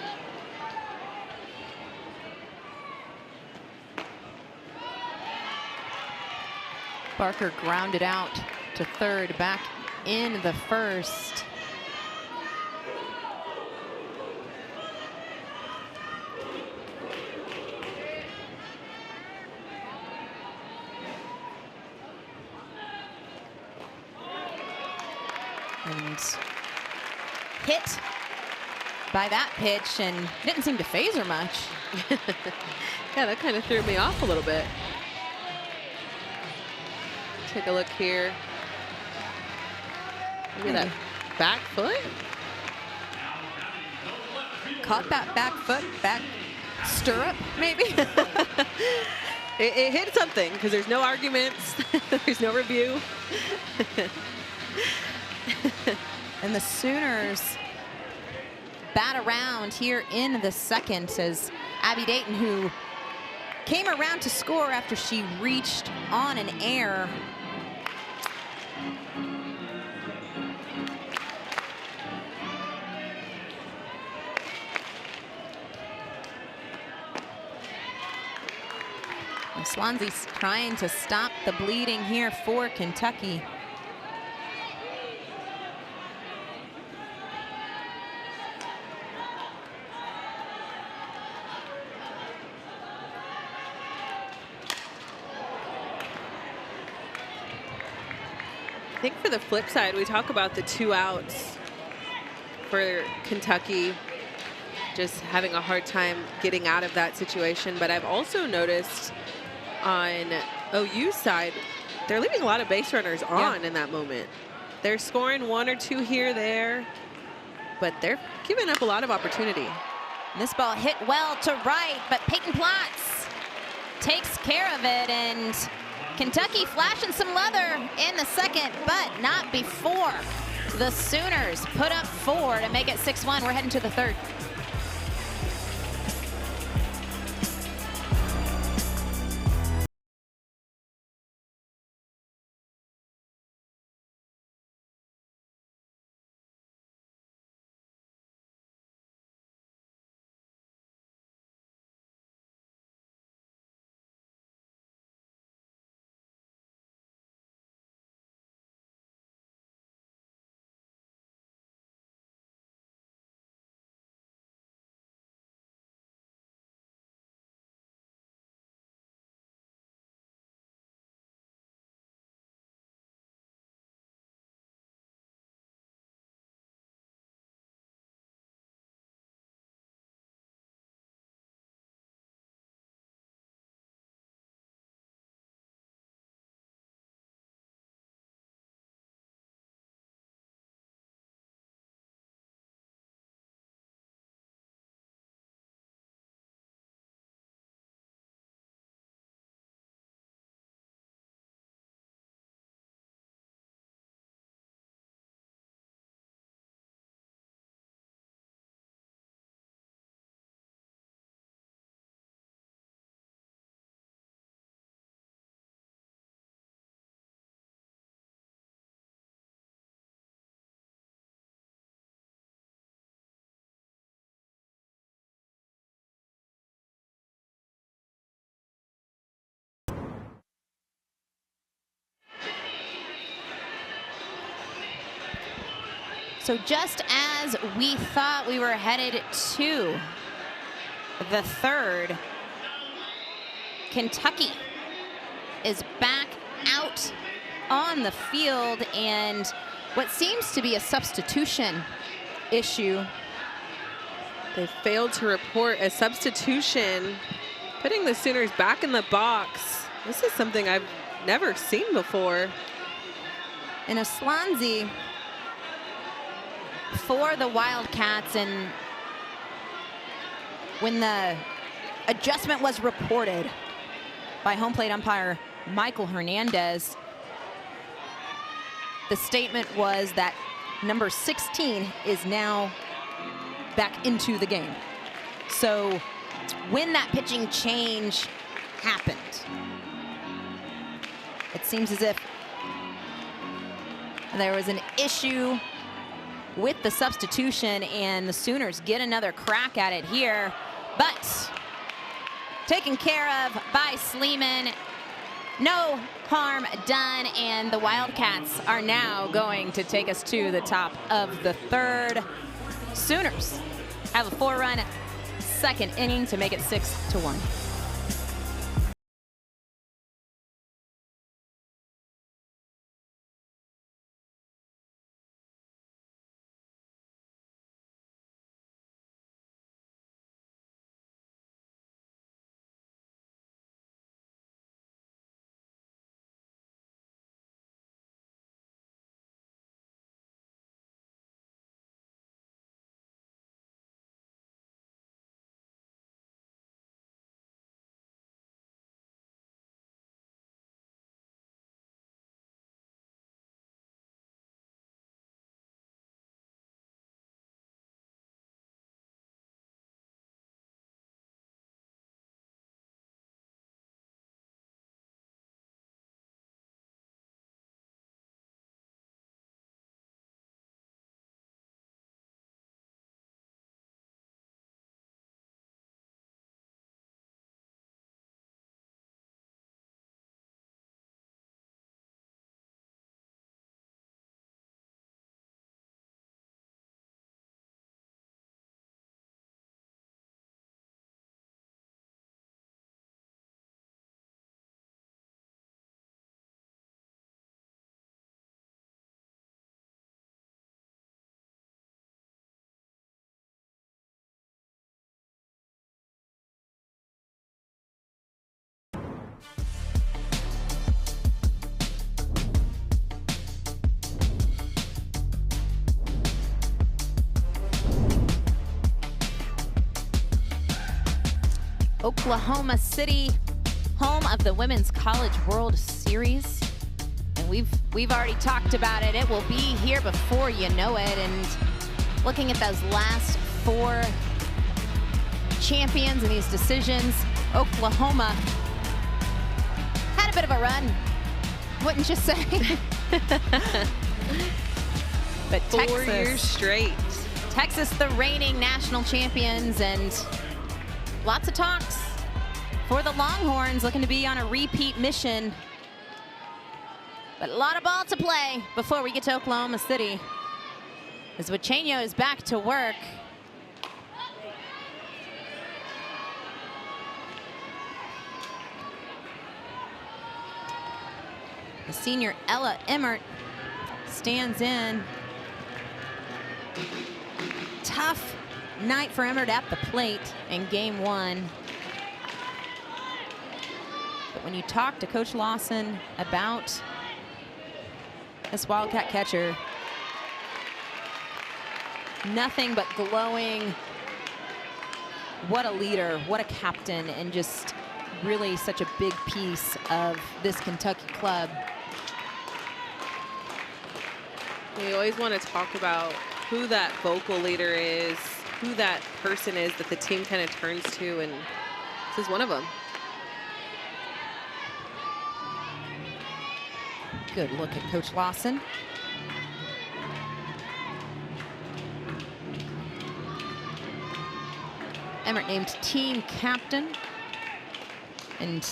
Barker grounded out to third, back in the first. And hit by that pitch, and didn't seem to phase her much. Yeah, that kind of threw me off a little bit. Take a look here. Look at that back foot. Caught that back foot, back stirrup, maybe. It hit something because there's no arguments. There's no review. And the Sooners bat around here in the second as Abby Dayton, who came around to score after she reached on an air. Swansea's trying to stop the bleeding here for Kentucky. I think for the flip side, we talk about the 2 outs for Kentucky, just having a hard time getting out of that situation. But I've also noticed on OU's side, they're leaving a lot of base runners on in that moment. They're scoring 1 or 2 here, there, but they're giving up a lot of opportunity. This ball hit well to right, but Peyton Platts takes care of it, and Kentucky flashing some leather in the second, but not before the Sooners put up 4 to make it 6-1. We're heading to the third. So just as we thought we were headed to the third, Kentucky is back out on the field, and what seems to be a substitution issue. They failed to report a substitution, putting the Sooners back in the box. This is something I've never seen before. And a Swansea for the Wildcats, and when the adjustment was reported by home plate umpire Michael Hernandez, the statement was that number 16 is now back into the game. So when that pitching change happened, it seems as if there was an issue with the substitution, and the Sooners get another crack at it here, but taken care of by Sleeman. No harm done, and the Wildcats are now going to take us to the top of the third. Sooners have a 4-run second inning to make it 6-1. Oklahoma City, home of the Women's College World Series. And we've already talked about it. It will be here before you know it. And looking at those last 4 champions in these decisions, Oklahoma had a bit of a run, wouldn't you say? But 4 years straight. Texas, the reigning national champions, and lots of talks for the Longhorns, looking to be on a repeat mission. But a lot of ball to play before we get to Oklahoma City, as Wachenio is back to work. The senior Ella Emmert stands in. Tough night for Emmert at the plate in game 1. But when you talk to Coach Lawson about this Wildcat catcher, nothing but glowing. What a leader, what a captain, and just really such a big piece of this Kentucky club. We always want to talk about who that vocal leader is, who that person is that the team kind of turns to, and this is one of them. Good look at Coach Lawson. Emmert named team captain, and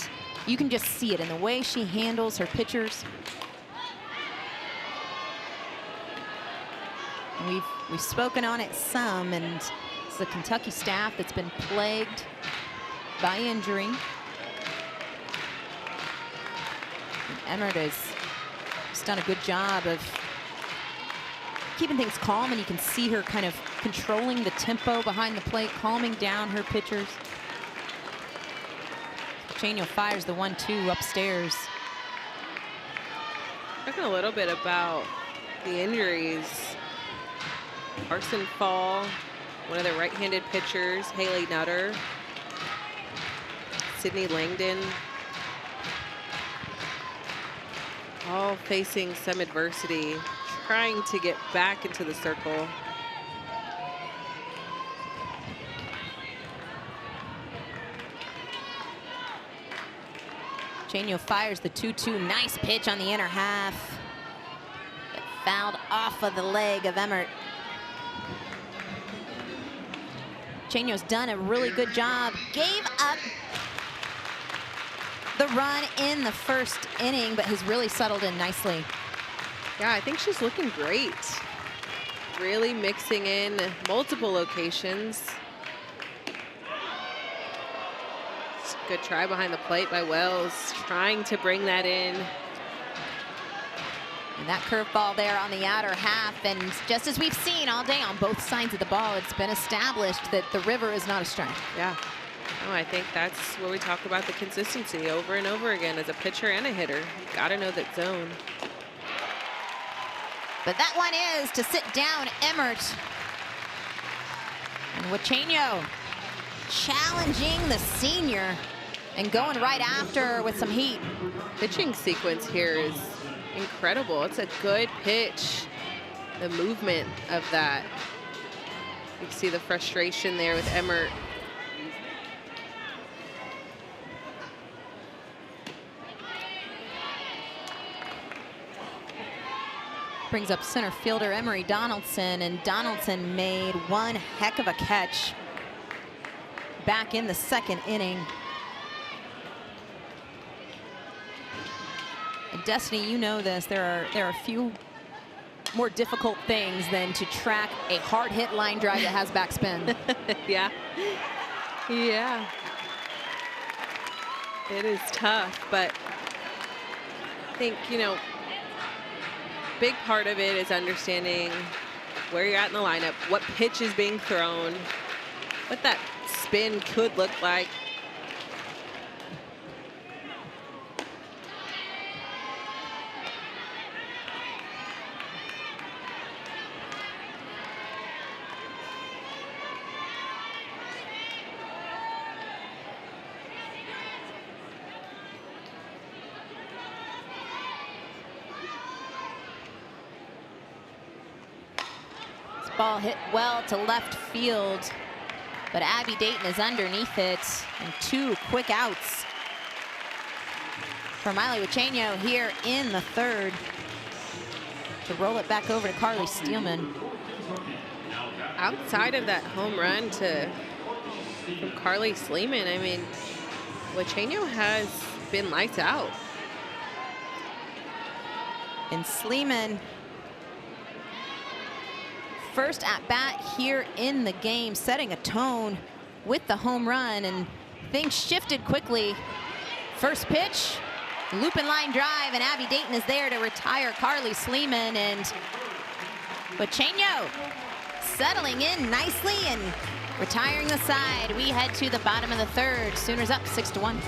you can just see it in the way she handles her pitchers. We've spoken on it some, and it's the Kentucky staff that's been plagued by injury. And Emmert has just done a good job of keeping things calm, and you can see her kind of controlling the tempo behind the plate, calming down her pitchers. Wachenio fires the 1-2 upstairs. Talking a little bit about the injuries. Carson Fall, one of the right-handed pitchers, Haley Nutter, Sydney Langdon, all facing some adversity, trying to get back into the circle. Wachenio fires the 2-2, nice pitch on the inner half, but fouled off of the leg of Emmert. Wachenio's done a really good job. Gave up the run in the first inning, but has really settled in nicely. Yeah, I think she's looking great. Really mixing in multiple locations. Good try behind the plate by Wells, trying to bring that in. And that curveball there on the outer half, and just as we've seen all day on both sides of the ball, it's been established that the river is not a strike. Yeah. No, I think that's where we talk about the consistency over and over again as a pitcher and a hitter. You got to know that zone. But that one is to sit down Emmert. And Wachenio challenging the senior and going right after her with some heat. Pitching sequence here is incredible. It's a good pitch. The movement of that. You can see the frustration there with Emmert. Brings up center fielder Emery Donaldson, and Donaldson made one heck of a catch back in the second inning. And Destiny, you know this, there are a few more difficult things than to track a hard hit line drive that has backspin. Yeah. Yeah. It is tough, but I think, you know, big part of it is understanding where you're at in the lineup, what pitch is being thrown, what that spin could look like. ball hit well to left field, but Abby Dayton is underneath it, and 2 quick outs for Miley Ucheno here in the 3rd to roll it back over to Carly Steelman. Outside of that home run from Carly Sleeman, I mean, Ucheno has been lights out. And Sleeman, first at bat here in the game, setting a tone with the home run, and things shifted quickly. First pitch, loop and line drive, and Abby Dayton is there to retire Carly Sleeman, and Ucheno settling in nicely and retiring the side. We head to the bottom of the 3rd. Sooners up 6-1.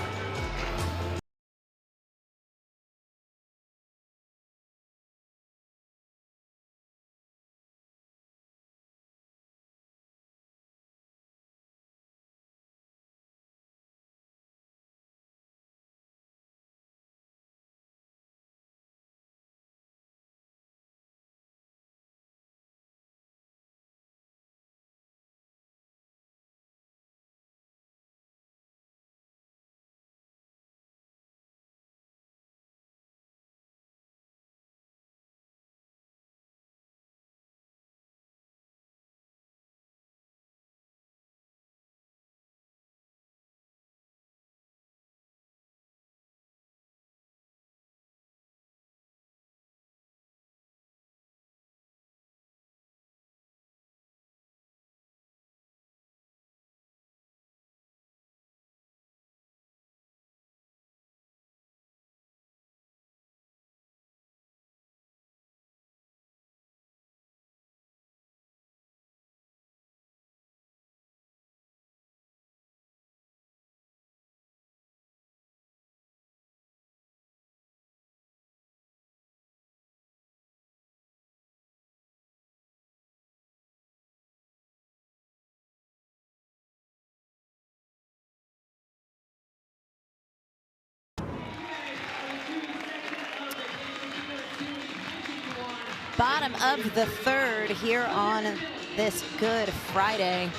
Bottom of the 3rd here on this Good Friday.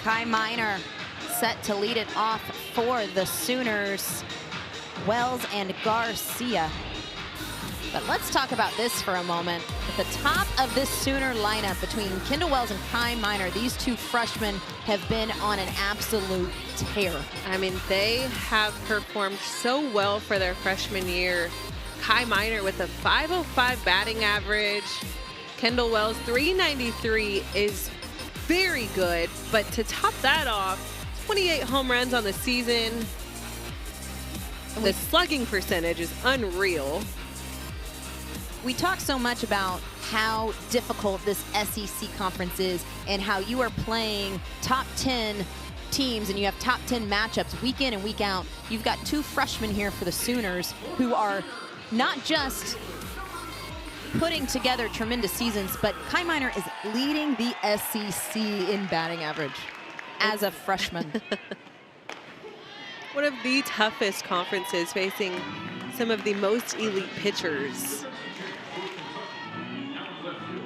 Kai Miner set to lead it off for the Sooners. Wells and Garcia. But let's talk about this for a moment. At the top of this Sooner lineup between Kendall Wells and Kai Miner, these 2 freshmen have been on an absolute tear. I mean, they have performed so well for their freshman year. Kai Miner with a .505 batting average. Kendall Wells, .393 is very good. But to top that off, 28 home runs on the season. The slugging percentage is unreal. We talk so much about how difficult this SEC conference is and how you are playing top 10 teams and you have top 10 matchups week in and week out. You've got 2 freshmen here for the Sooners who are not just putting together tremendous seasons, but Kai Miner is leading the SEC in batting average as a freshman. One of the toughest conferences, facing some of the most elite pitchers.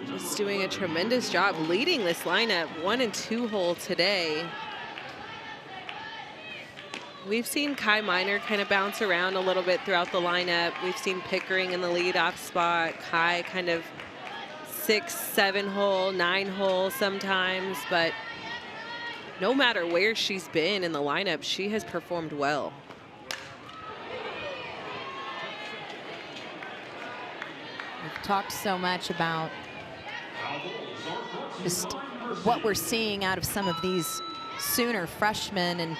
Just doing a tremendous job leading this lineup, 1 and 2 hole today. We've seen Kai Miner kind of bounce around a little bit throughout the lineup. We've seen Pickering in the leadoff spot, Kai kind of 6, 7 hole, 9 hole sometimes, but no matter where she's been in the lineup, she has performed well. We've talked so much about just what we're seeing out of some of these Sooner freshmen, and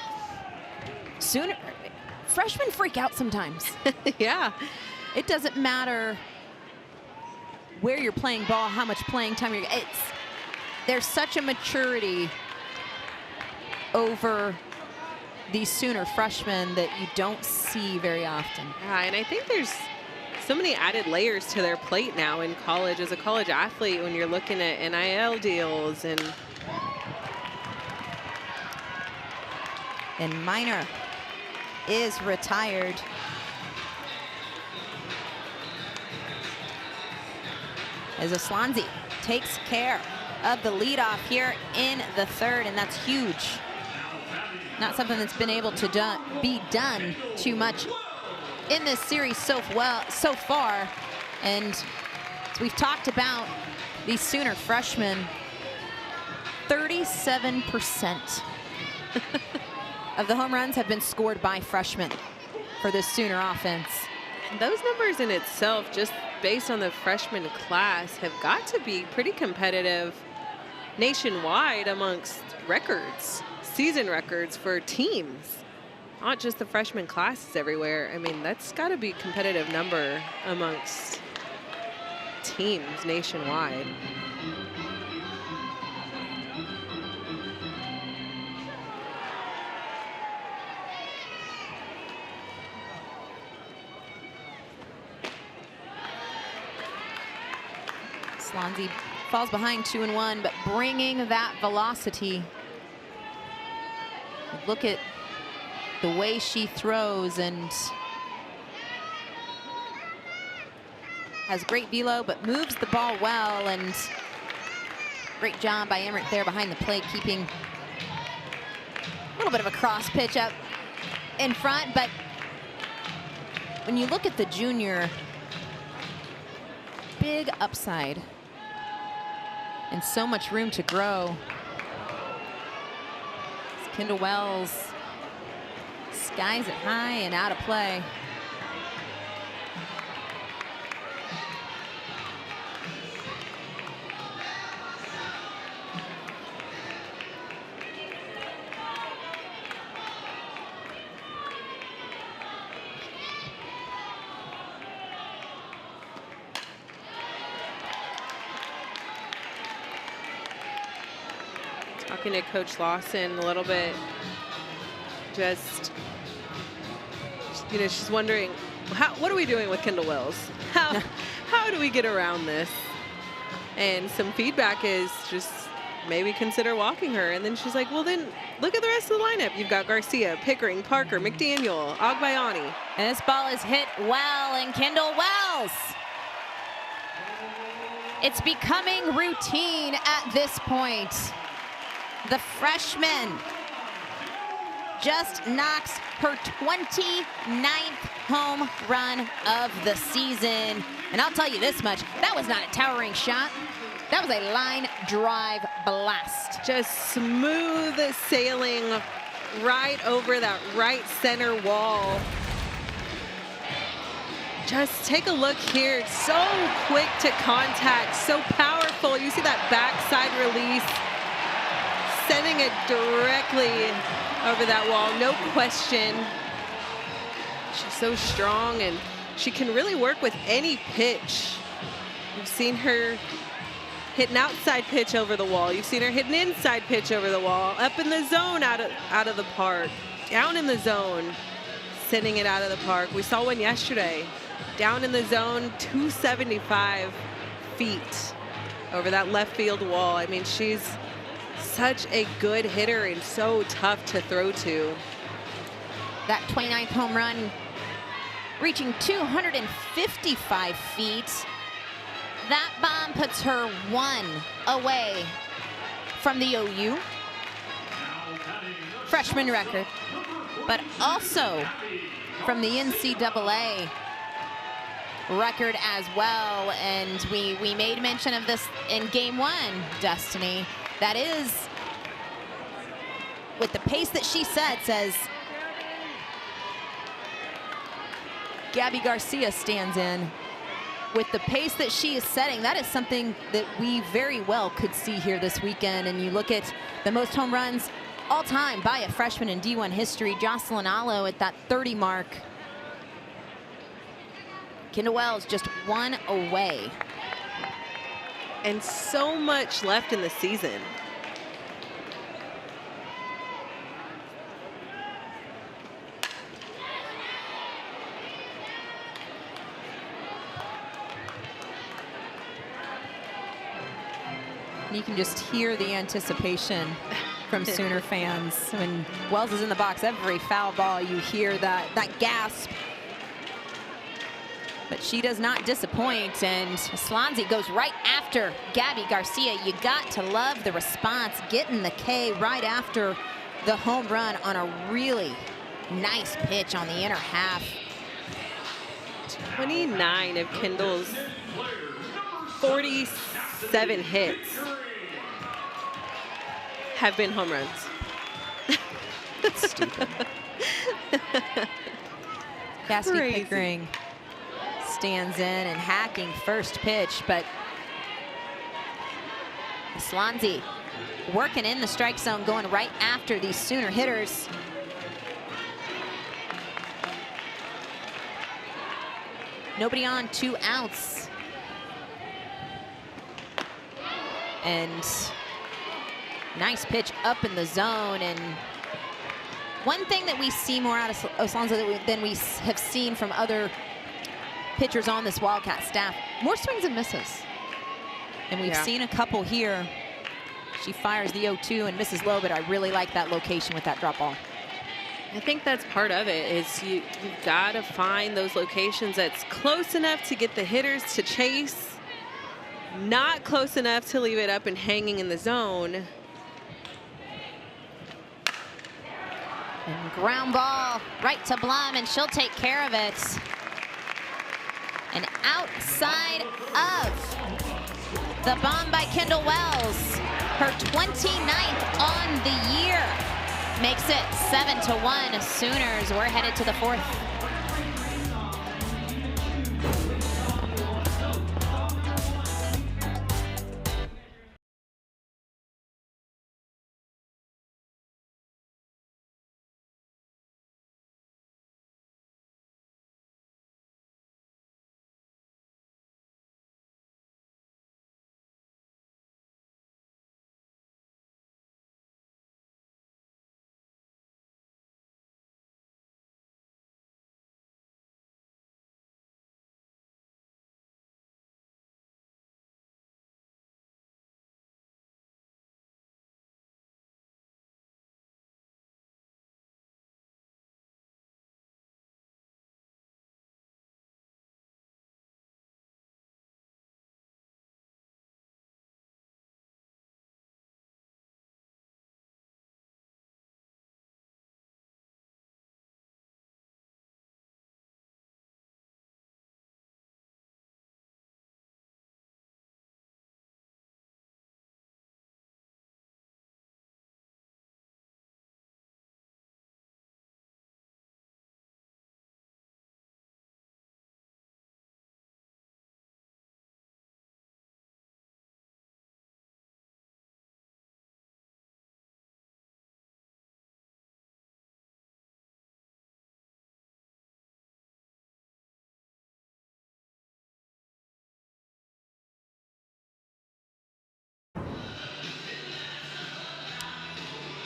freshmen freak out sometimes. Yeah. It doesn't matter where you're playing ball, how much playing time there's such a maturity over these Sooner freshmen that you don't see very often. Yeah, and I think there's so many added layers to their plate now in college as a college athlete when you're looking at NIL deals and Miner is retired. As Aslanzi takes care of the leadoff here in the third, and that's huge. Not something that's been able to be done too much in this series so far. And as we've talked about these Sooner freshmen, 37% of the home runs have been scored by freshmen for this Sooner offense. And those numbers in itself, just based on the freshman class, have got to be pretty competitive nationwide amongst records, season records for teams, not just the freshman classes everywhere. I mean, that's got to be a competitive number amongst teams nationwide. Slonzi falls behind 2-1, but bringing that velocity. Look at the way she throws, and has great velo, but moves the ball well, and great job by Emmerich there behind the plate, keeping a little bit of a cross pitch up in front. But when you look at the junior, big upside and so much room to grow. Kendall Wells skies it high and out of play. Talking to Coach Lawson a little bit, just, you know, she's wondering, what are we doing with Kendall Wells? How do we get around this? And some feedback is just maybe consider walking her. And then she's like, well, then look at the rest of the lineup. You've got Garcia, Pickering, Parker, McDaniel, Agbayani. And this ball is hit well, and Kendall Wells. It's becoming routine at this point. The freshman just knocks her 29th home run of the season. And I'll tell you this much, that was not a towering shot. That was a line drive blast. Just smooth sailing right over that right center wall. Just take a look here. So quick to contact, so powerful. You see that backside release, sending it directly over that wall, no question. She's so strong, and she can really work with any pitch. You've seen her hit an outside pitch over the wall. You've seen her hit an inside pitch over the wall, up in the zone, out of the park, down in the zone, sending it out of the park. We saw one yesterday, down in the zone, 275 feet over that left field wall. I mean, she's such a good hitter and so tough to throw to. That 29th home run reaching 255 feet. That bomb puts her one away from the OU freshman record, but also from the NCAA record as well. And we made mention of this in game one, Destiny. That is, with the pace that she says Gabby Garcia stands in. With the pace that she is setting, that is something that we very well could see here this weekend. And you look at the most home runs all time by a freshman in D1 history, Jocelyn Alo at that 30 mark. Kendall Wells just one away. And so much left in the season. You can just hear the anticipation from Sooner fans. When Wells is in the box, every foul ball, you hear that gasp. But she does not disappoint, and Slansky goes right after Gabby Garcia. You got to love the response, getting the K right after the home run on a really nice pitch on the inner half. 29 of Kendall's 47 hits have been home runs. Stupid. Cassidy Crazy. Pickering stands in and hacking first pitch, but Slansky working in the strike zone, going right after these Sooner hitters. Nobody on, 2 outs. And nice pitch up in the zone. And one thing that we see more out of Slansky than we have seen from other pitchers on this Wildcat staff, more swings and misses. And we've seen a couple here. She fires the 0-2 and misses low, but I really like that location with that drop ball. I think that's part of it, is you've got to find those locations that's close enough to get the hitters to chase, not close enough to leave it up and hanging in the zone. And ground ball right to Blum, and she'll take care of it. And outside of the bomb by Kendall Wells, her 29th on the year, makes it 7-1 Sooners. We're headed to the 4th.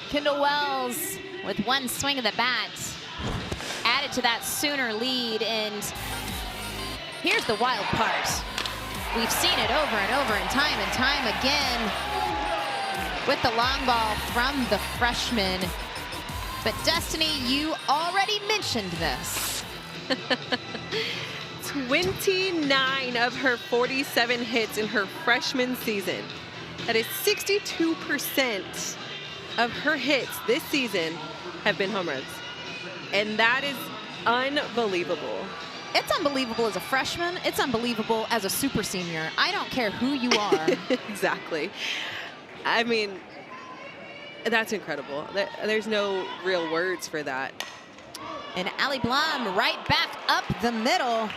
Kendall Wells with one swing of the bat added to that Sooner lead, and here's the wild part. We've seen it over and time again with the long ball from the freshman. But Destiny, you already mentioned this. 29 of her 47 hits in her freshman season. That is 62% of her hits this season have been home runs. And that is unbelievable. It's unbelievable as a freshman. It's unbelievable as a super senior. I don't care who you are. Exactly. I mean, that's incredible. There's no real words for that. And Allie Blum right back up the middle.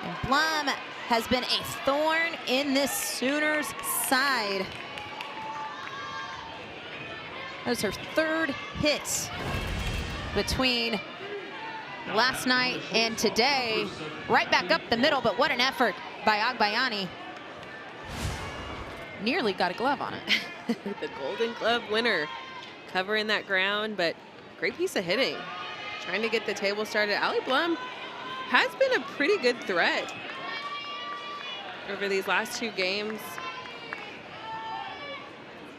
And Blum has been a thorn in this Sooners side. That was her third hit between last night and today. Right back up the middle, but what an effort by Agbayani. Nearly got a glove on it. The Golden Glove winner covering that ground, but great piece of hitting. Trying to get the table started. Allie Blum has been a pretty good threat over these last 2 games.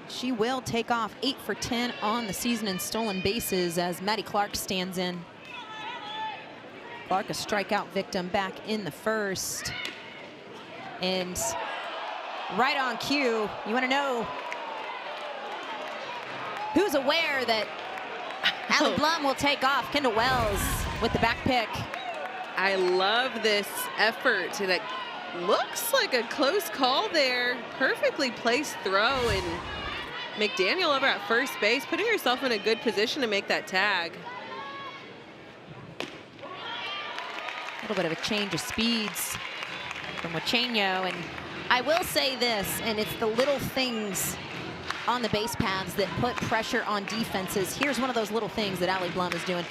She will take off 8 for 10 on the season in stolen bases as Maddie Clark stands in. Clark, a strikeout victim back in the first. And right on cue, you want to know who's aware that Allie Blum will take off. Kendall Wells with the back pick. I love this effort. That looks like a close call there. Perfectly placed throw, and McDaniel over at first base, putting herself in a good position to make that tag. A little bit of a change of speeds from Wachenio, and I will say this, and it's the little things on the base paths that put pressure on defenses. Here's one of those little things that Allie Blum is doing.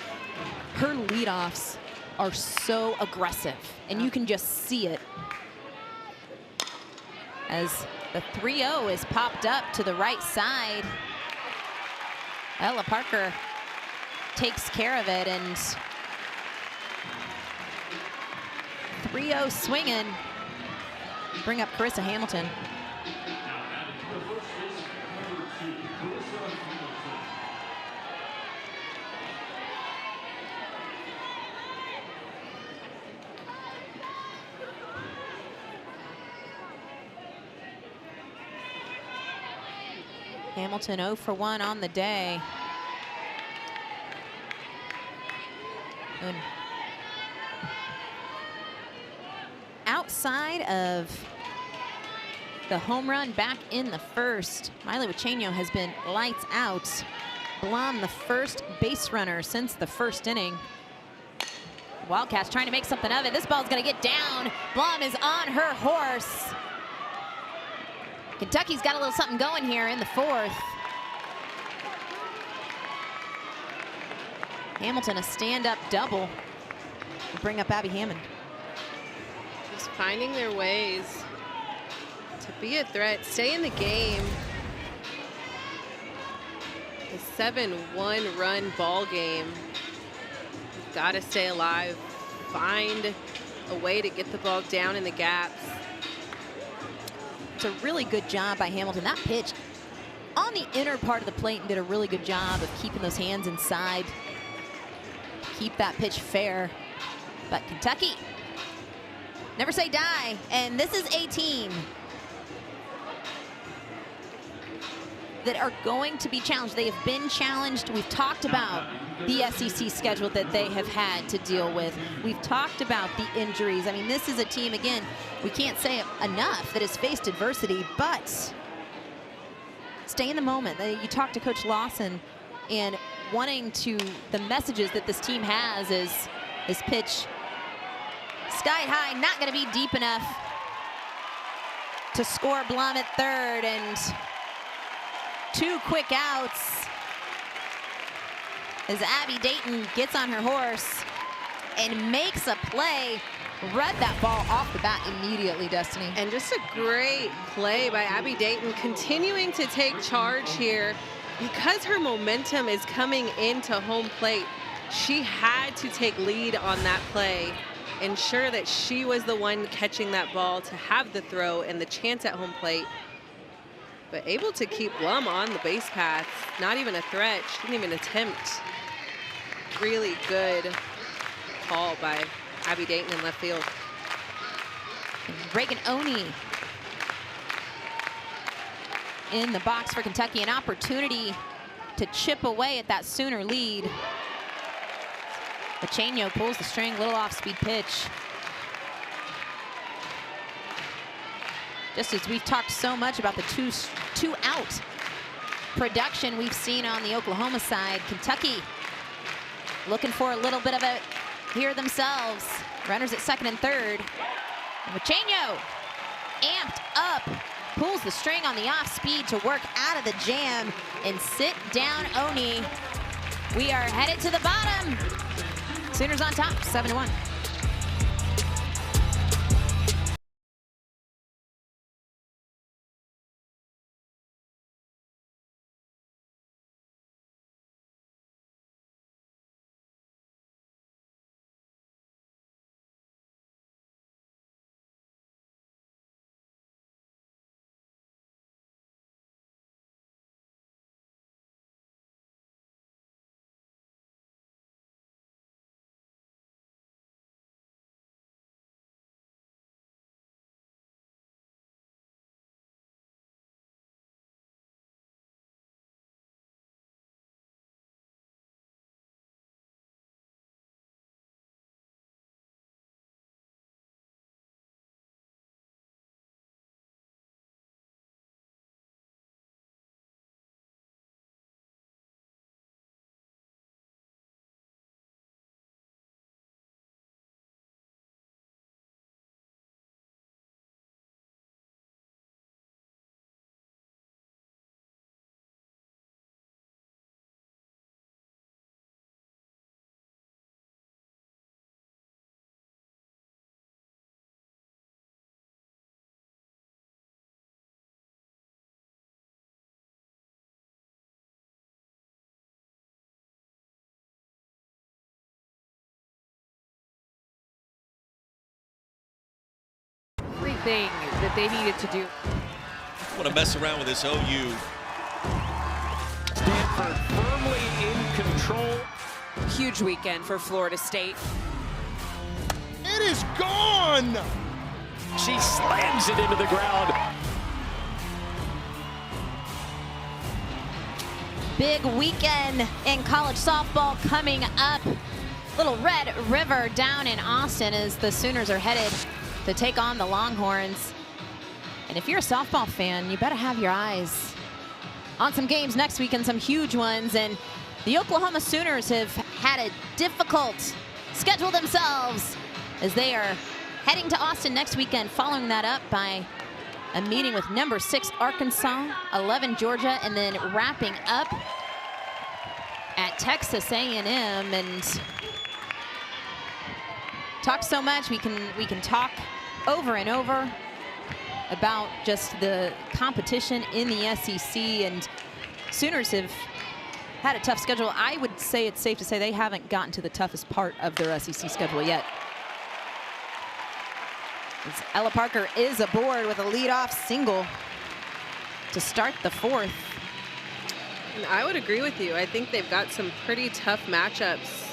Her leadoffs are so aggressive, and you can just see it as the 3-0 is popped up to the right side. Ella Parker takes care of it, and 3-0 swinging. Bring up Carissa Hamilton. Hamilton 0 for 1 on the day. And outside of the home run back in the first, Miley Wachenio has been lights out. Blum, the first base runner since the first inning. Wildcats trying to make something of it. This ball's gonna get down. Blum is on her horse. Kentucky's got a little something going here in the fourth. Hamilton, a stand-up double. We'll bring up Abby Hammond. Just finding their ways to be a threat, stay in the game. A 7-1 run ball game. You've got to stay alive. Find a way to get the ball down in the gaps. It's a really good job by Hamilton. That pitch on the inner part of the plate and did a really good job of keeping those hands inside. Keep that pitch fair. But Kentucky, never say die. And this is a team that are going to be challenged. They have been challenged. We've talked about the SEC schedule that they have had to deal with. We've talked about the injuries. I mean, this is a team, again, we can't say it enough, that has faced adversity, but stay in the moment. You talk to Coach Lawson, and wanting to, the messages that this team has is this pitch sky high, not going to be deep enough to score Blum at third, and 2 quick outs as Abby Dayton gets on her horse and makes a play. Read that ball off the bat immediately, Destiny. And just a great play by Abby Dayton, continuing to take charge here. Because her momentum is coming into home plate, she had to take lead on that play, ensure that she was the one catching that ball to have the throw and the chance at home plate. But able to keep Blum on the base path, not even a threat. She didn't even attempt. Really good call by Abby Dayton in left field. Reagan Oni in the box for Kentucky, an opportunity to chip away at that Sooner lead. Wachenio pulls the string, little off-speed pitch. Just as we've talked so much about the two-out production we've seen on the Oklahoma side, Kentucky looking for a little bit of it here themselves. Runners at second and third. And Wachenio amped up, pulls the string on the off speed to work out of the jam and sit down Oni. We are headed to the bottom. Sooners on top, 7-1. everything that they needed to do. Want to mess around with this OU. Stanford firmly in control. Huge weekend for Florida State. It is gone! She slams it into the ground. Big weekend in college softball coming up. Little Red River down in Austin as the Sooners are headed to take on the Longhorns. And if you're a softball fan, you better have your eyes on some games next week and some huge ones. And the Oklahoma Sooners have had a difficult schedule themselves as they are heading to Austin next weekend, following that up by a meeting with number 6 Arkansas, 11 Georgia, and then wrapping up at Texas A&M. And talk so much, we can talk over and over about just the competition in the SEC, and Sooners have had a tough schedule. I would say it's safe to say they haven't gotten to the toughest part of their SEC schedule yet. As Ella Parker is aboard with a leadoff single to start the 4th. And I would agree with you. I think they've got some pretty tough matchups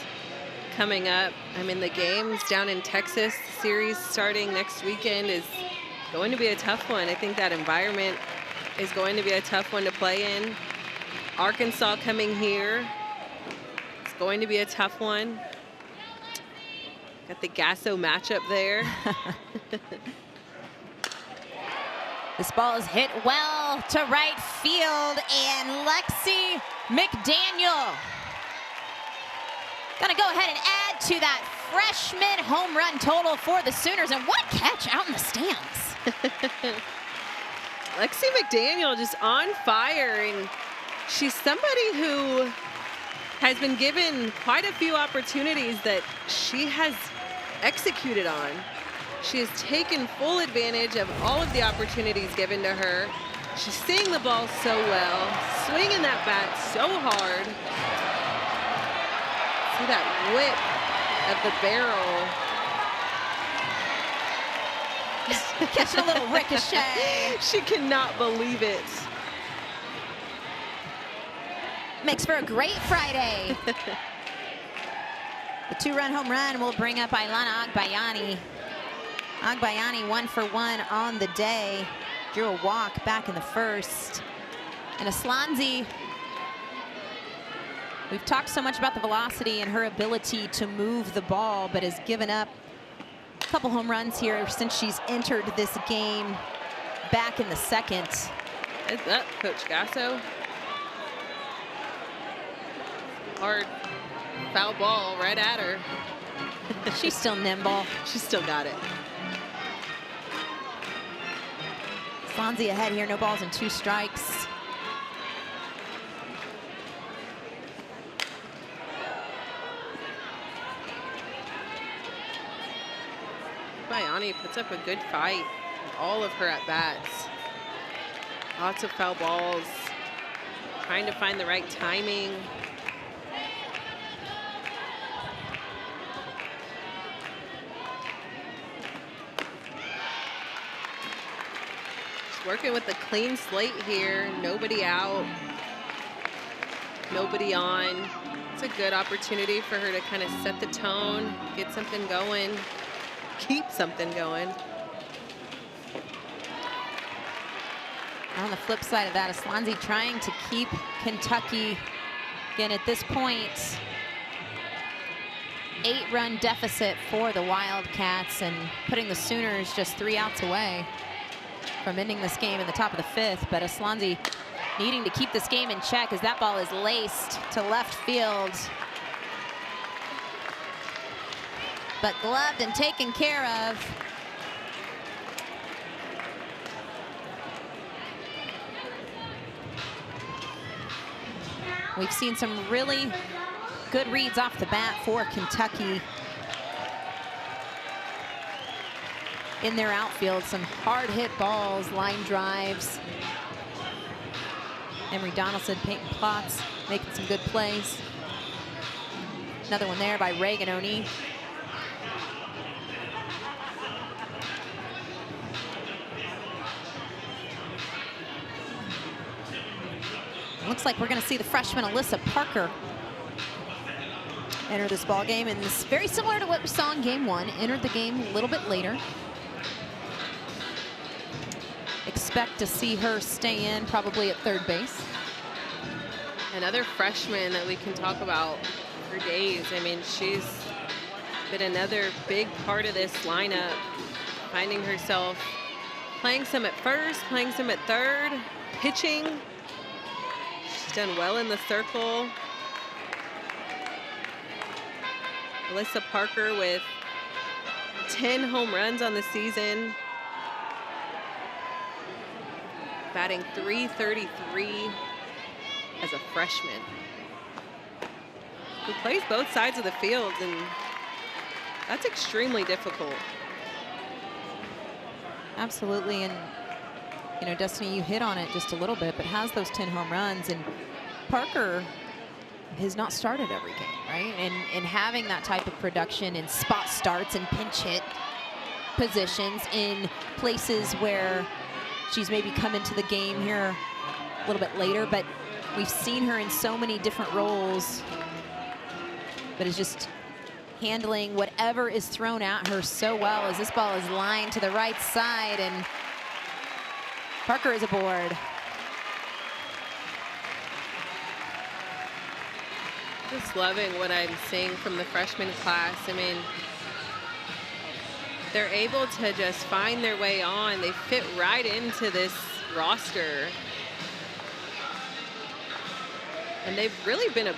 coming up. I mean, the games down in Texas, the series starting next weekend, is going to be a tough one. I think that environment is going to be a tough one to play in. Arkansas coming here, it's going to be a tough one. Got the Gasso matchup there. This ball is hit well to right field, and Lexi McDaniel gonna go ahead and add to that freshman home run total for the Sooners. And what a catch out in the stands. Lexi McDaniel just on fire, and she's somebody who has been given quite a few opportunities that she has executed on. She has taken full advantage of all of the opportunities given to her. She's seeing the ball so well, swinging that bat so hard. See that whip of the barrel. Catching a little ricochet. She cannot believe it. Makes for a great Friday. The 2-run home run will bring up Ailana Agbayani. Agbayani 1 for 1 on the day. Drew a walk back in the 1st. And Aslanzi, we've talked so much about the velocity and her ability to move the ball, but has given up a couple home runs here since she's entered this game back in the 2nd. Heads up, Coach Gasso. Hard foul ball right at her. She's still nimble. She's still got it. Swansea ahead here, no balls and 2 strikes. Bayani puts up a good fight with all of her at-bats. Lots of foul balls. Trying to find the right timing. Working with a clean slate here. Nobody out. Nobody on. It's a good opportunity for her to kind of set the tone, get something going, keep something going. On the flip side of that, Aslanzi trying to keep Kentucky, again at this point, 8-run deficit for the Wildcats, and putting the Sooners just 3 outs away from ending this game in the top of the 5th. But Aslanzi needing to keep this game in check as that ball is laced to left field. But gloved and taken care of. We've seen some really good reads off the bat for Kentucky in their outfield. Some hard hit balls, line drives. Emery Donaldson, Peyton Plotz making some good plays. Another one there by Reagan O'Neill. Looks like we're going to see the freshman Alyssa Parker enter this ball game, and it's very similar to what we saw in game 1. Entered the game a little bit later. Expect to see her stay in probably at third base. Another freshman that we can talk about for days. I mean, she's been another big part of this lineup, finding herself playing some at first, playing some at third, pitching. She's done well in the circle. Alyssa Parker with 10 home runs on the season. Batting .333 as a freshman. Who plays both sides of the field, and that's extremely difficult. Absolutely, and you know, Destiny, you hit on it just a little bit, but has those 10 home runs, and Parker has not started every game, right? And having that type of production in spot starts and pinch hit positions in places where she's maybe come into the game here a little bit later, but we've seen her in so many different roles, but is just handling whatever is thrown at her so well, as this ball is lined to the right side, and Parker is aboard. Just loving what I'm seeing from the freshman class. I mean, they're able to just find their way on. They fit right into this roster. And they've really been a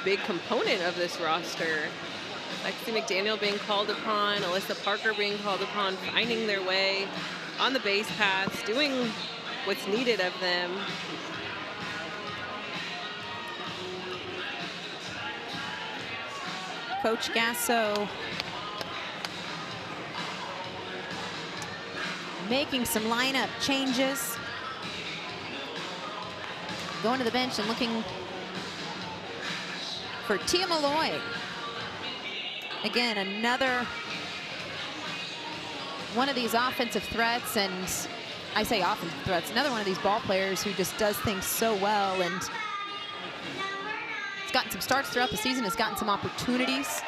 big component of this roster. Lexi McDaniel being called upon, Alyssa Parker being called upon, finding their way on the base paths, doing what's needed of them. Coach Gasso making some lineup changes. Going to the bench and looking for Tia Malloy. Again, another one of these offensive threats, and I say offensive threats, another one of these ball players who just does things so well, and has gotten some starts throughout the season, has gotten some opportunities.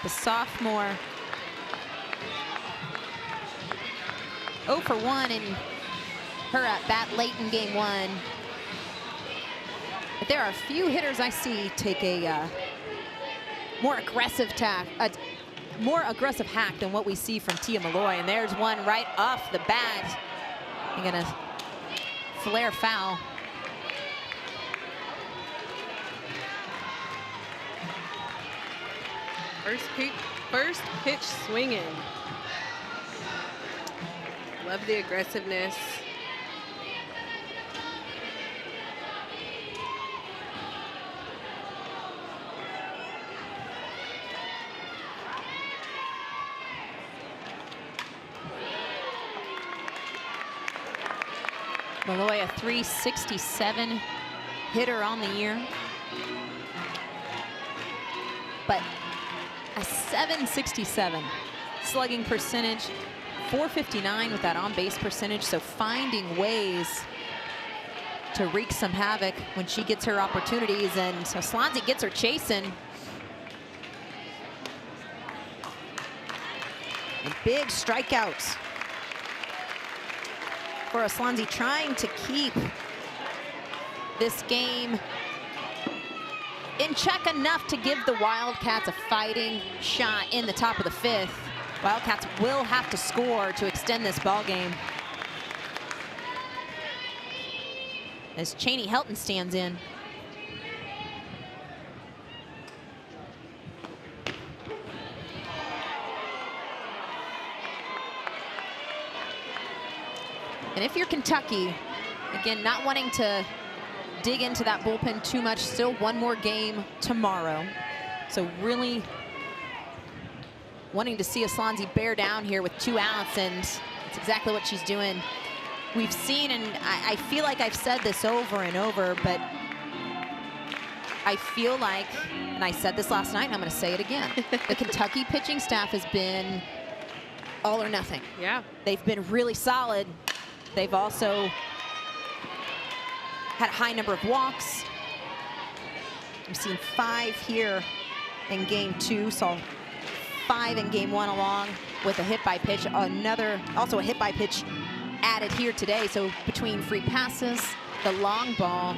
The sophomore 0 for 1 in her at bat late in game 1. But there are a few hitters I see take a more aggressive hack than what we see from Tia Malloy. And there's one right off the bat. I'm gonna flare foul. First pitch swinging. Love the aggressiveness. Malloy, a .367 hitter on the year, but a .767 slugging percentage, .459 with that on-base percentage. So finding ways to wreak some havoc when she gets her opportunities, and so Slansky gets her chasing. And big strikeouts for Slansky, trying to keep this game in check enough to give the Wildcats a fighting shot in the top of the 5th. Wildcats will have to score to extend this ball game, as Cheney Helton stands in. And if you're Kentucky, again, not wanting to dig into that bullpen too much, still one more game tomorrow. So really wanting to see Slansky bear down here with 2 outs, and it's exactly what she's doing. We've seen, and I feel like I've said this over and over, but I feel like, and I said this last night and I'm gonna say it again, the Kentucky pitching staff has been all or nothing. Yeah. They've been really solid. They've also had a high number of walks. We've seen 5 here in game 2, saw 5 in game 1 along with a hit by pitch. Also a hit by pitch added here today. So between free passes, the long ball.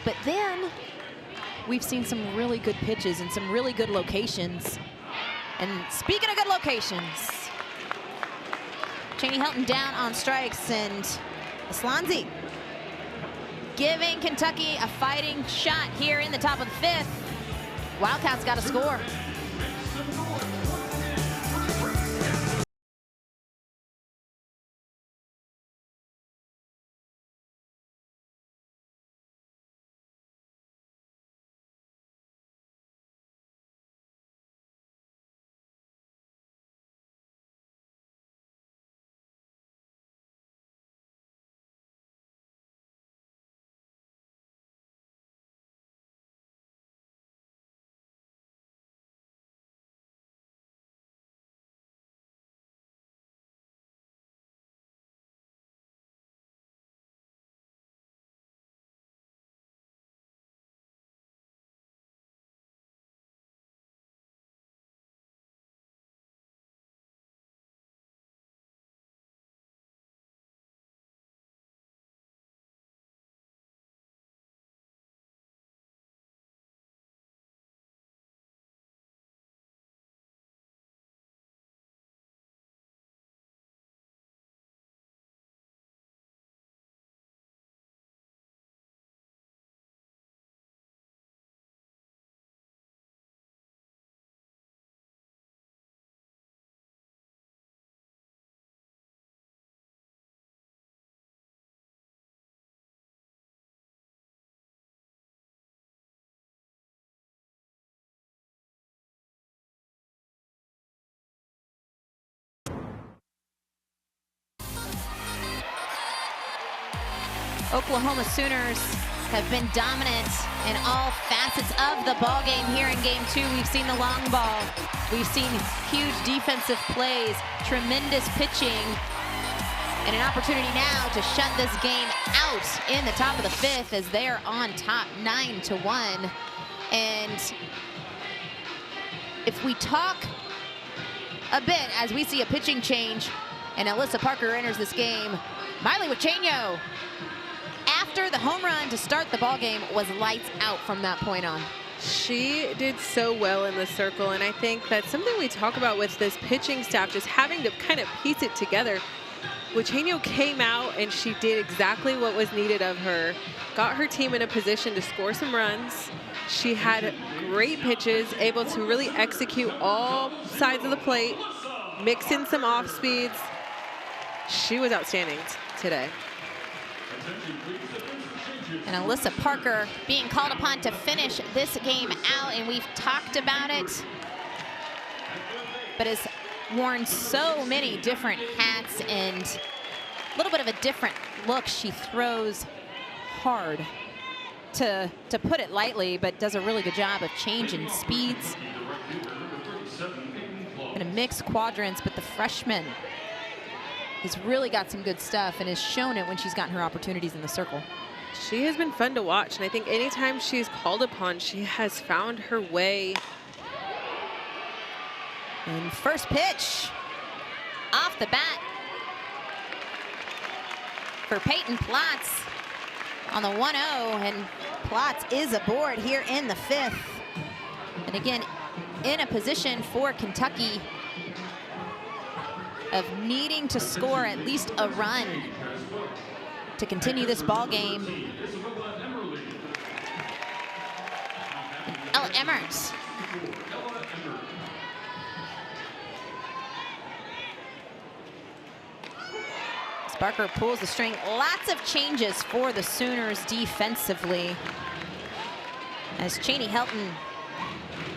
But then we've seen some really good pitches and some really good locations. And speaking of good locations, Cheney Helton down on strikes, and Aslanzi giving Kentucky a fighting shot here in the top of the 5th. Wildcats got a score. Oklahoma Sooners have been dominant in all facets of the ball game here in game 2. We've seen the long ball. We've seen huge defensive plays, tremendous pitching, and an opportunity now to shut this game out in the top of the 5th as they are on top 9-1. And if we talk a bit as we see a pitching change and Alyssa Parker enters this game, Miley Wachenio, after the home run to start the ball game, was lights out from that point on. She did so well in the circle, and I think that's something we talk about with this pitching staff, just having to kind of piece it together. Wachenio came out and she did exactly what was needed of her, got her team in a position to score some runs. She had great pitches, able to really execute all sides of the plate, mix in some off speeds. She was outstanding today. And Alyssa Parker being called upon to finish this game out, and we've talked about it, but has worn so many different hats and a little bit of a different look. She throws hard, to put it lightly, but does a really good job of changing speeds. Gonna mix quadrants, but the freshman has really got some good stuff and has shown it when she's gotten her opportunities in the circle. She has been fun to watch, and I think anytime she's called upon, she has found her way. And first pitch off the bat for Peyton Platts on the 1-0, and Platts is aboard here in the 5th. And again, in a position for Kentucky of needing to score at least a run to continue this ball game. Ella Emmers. Parker pulls the string. Lots of changes for the Sooners defensively, as Cheney Helton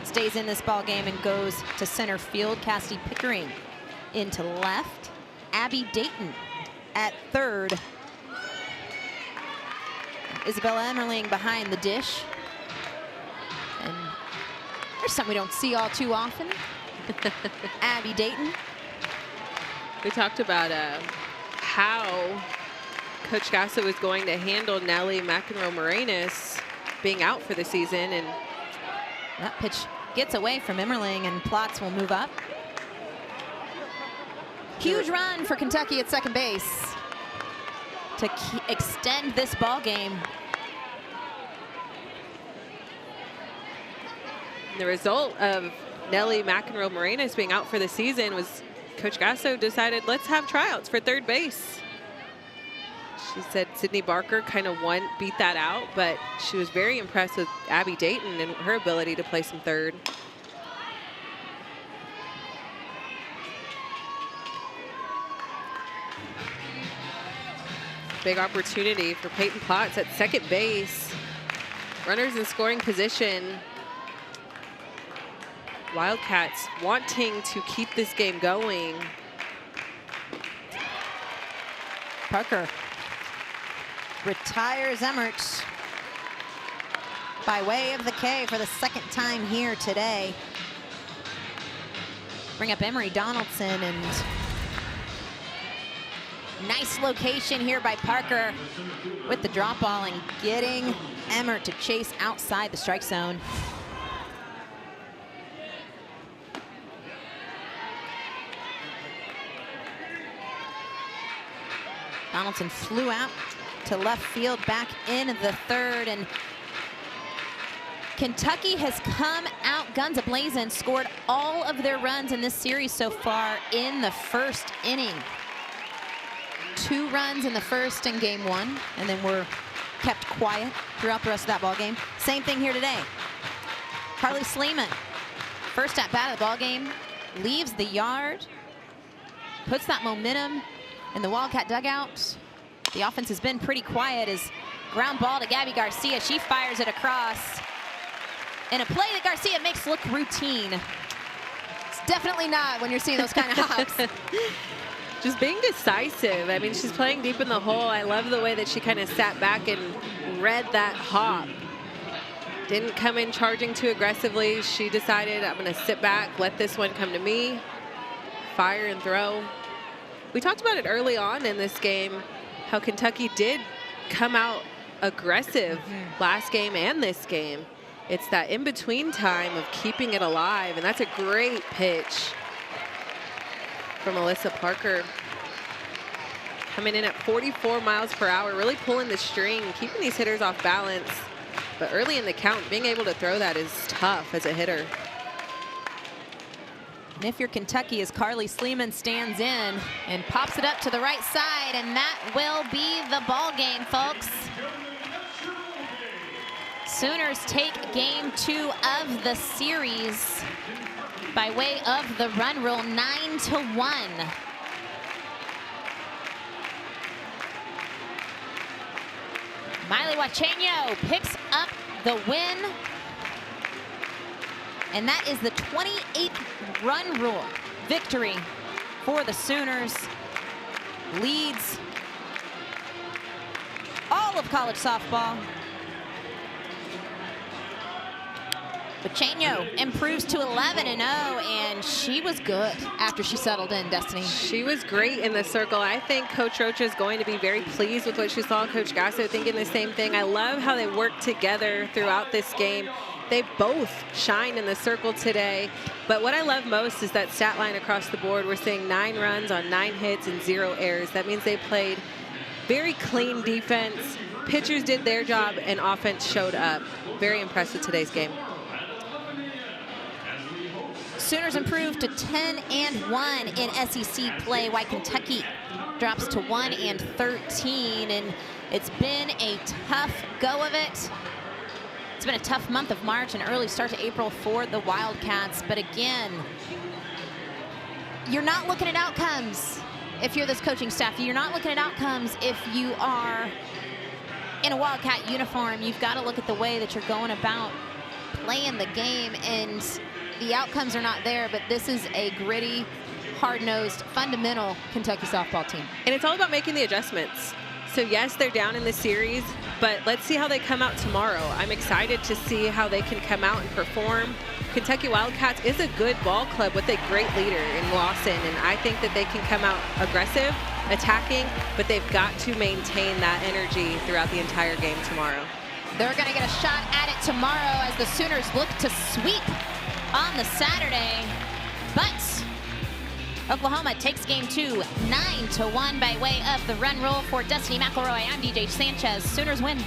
stays in this ball game and goes to center field. Cassidy Pickering into left. Abby Dayton at third. Isabella Emmerling behind the dish. And there's something we don't see all too often. Abby Dayton. We talked about how Coach Gasso was going to handle Nelly McEnroe-Morenas being out for the season. And that pitch gets away from Emmerling, and Plotz will move up. Huge run for Kentucky at second base to extend this ball game. The result of Nelly McEnroe-Morenas being out for the season was Coach Gasso decided, let's have tryouts for third base. She said Sydney Barker kind of beat that out, but she was very impressed with Abby Dayton and her ability to play some third. Big opportunity for Peyton Plotz at second base. Runners in scoring position. Wildcats wanting to keep this game going. Parker retires Emmert by way of the K for the second time here today. Bring up Emery Donaldson, and nice location here by Parker with the drop ball and getting Emmert to chase outside the strike zone. Donaldson flew out to left field, back in the third, and Kentucky has come out guns a-blazing, scored all of their runs in this series so far in the first inning. 2 runs in the first in game 1, and then were kept quiet throughout the rest of that ball game. Same thing here today. Carly Sleeman, first at bat of the ball game, leaves the yard, puts that momentum in the Wildcat dugout. The offense has been pretty quiet as ground ball to Gabby Garcia. She fires it across in a play that Garcia makes look routine. It's definitely not when you're seeing those kind of hops. Just being decisive. I mean, she's playing deep in the hole. I love the way that she kind of sat back and read that hop. Didn't come in charging too aggressively. She decided, I'm going to sit back, let this one come to me, fire and throw. We talked about it early on in this game, how Kentucky did come out aggressive last game and this game. It's that in-between time of keeping it alive, and that's a great pitch from Alyssa Parker. Coming in at 44 miles per hour, really pulling the string, keeping these hitters off balance. But early in the count, being able to throw that is tough as a hitter. And if you're Kentucky, as Carly Sleeman stands in and pops it up to the right side, and that will be the ball game, folks. Sooners take game 2 of the series by way of the run rule, 9-1. Miley Huacheño picks up the win. And that is the 28th run rule victory for the Sooners. Leads all of college softball. Huacheño improves to 11-0, and she was good after she settled in, Destiny. She was great in the circle. I think Coach Rocha is going to be very pleased with what she saw. Coach Gasso thinking the same thing. I love how they work together throughout this game. They both shined in the circle today. But what I love most is that stat line across the board. We're seeing 9 runs on 9 hits and 0 errors. That means they played very clean defense. Pitchers did their job, and offense showed up. Very impressed with today's game. Sooners improved to 10-1 in SEC play, while Kentucky drops to 1-13. And it's been a tough go of it. It's been a tough month of March and early start to April for the Wildcats. But again, you're not looking at outcomes if you're this coaching staff. You're not looking at outcomes if you are in a Wildcat uniform. You've got to look at the way that you're going about playing the game, and the outcomes are not there, but this is a gritty, hard-nosed, fundamental Kentucky softball team. And it's all about making the adjustments. So yes, they're down in the series, but let's see how they come out tomorrow. I'm excited to see how they can come out and perform. Kentucky Wildcats is a good ball club with a great leader in Lawson, and I think that they can come out aggressive attacking, but they've got to maintain that energy throughout the entire game tomorrow. They're going to get a shot at it tomorrow as the Sooners look to sweep on the Saturday. But Oklahoma takes game 2, 9-1 by way of the run rule. For Destiny McElroy, I'm DJ Sanchez. Sooners win.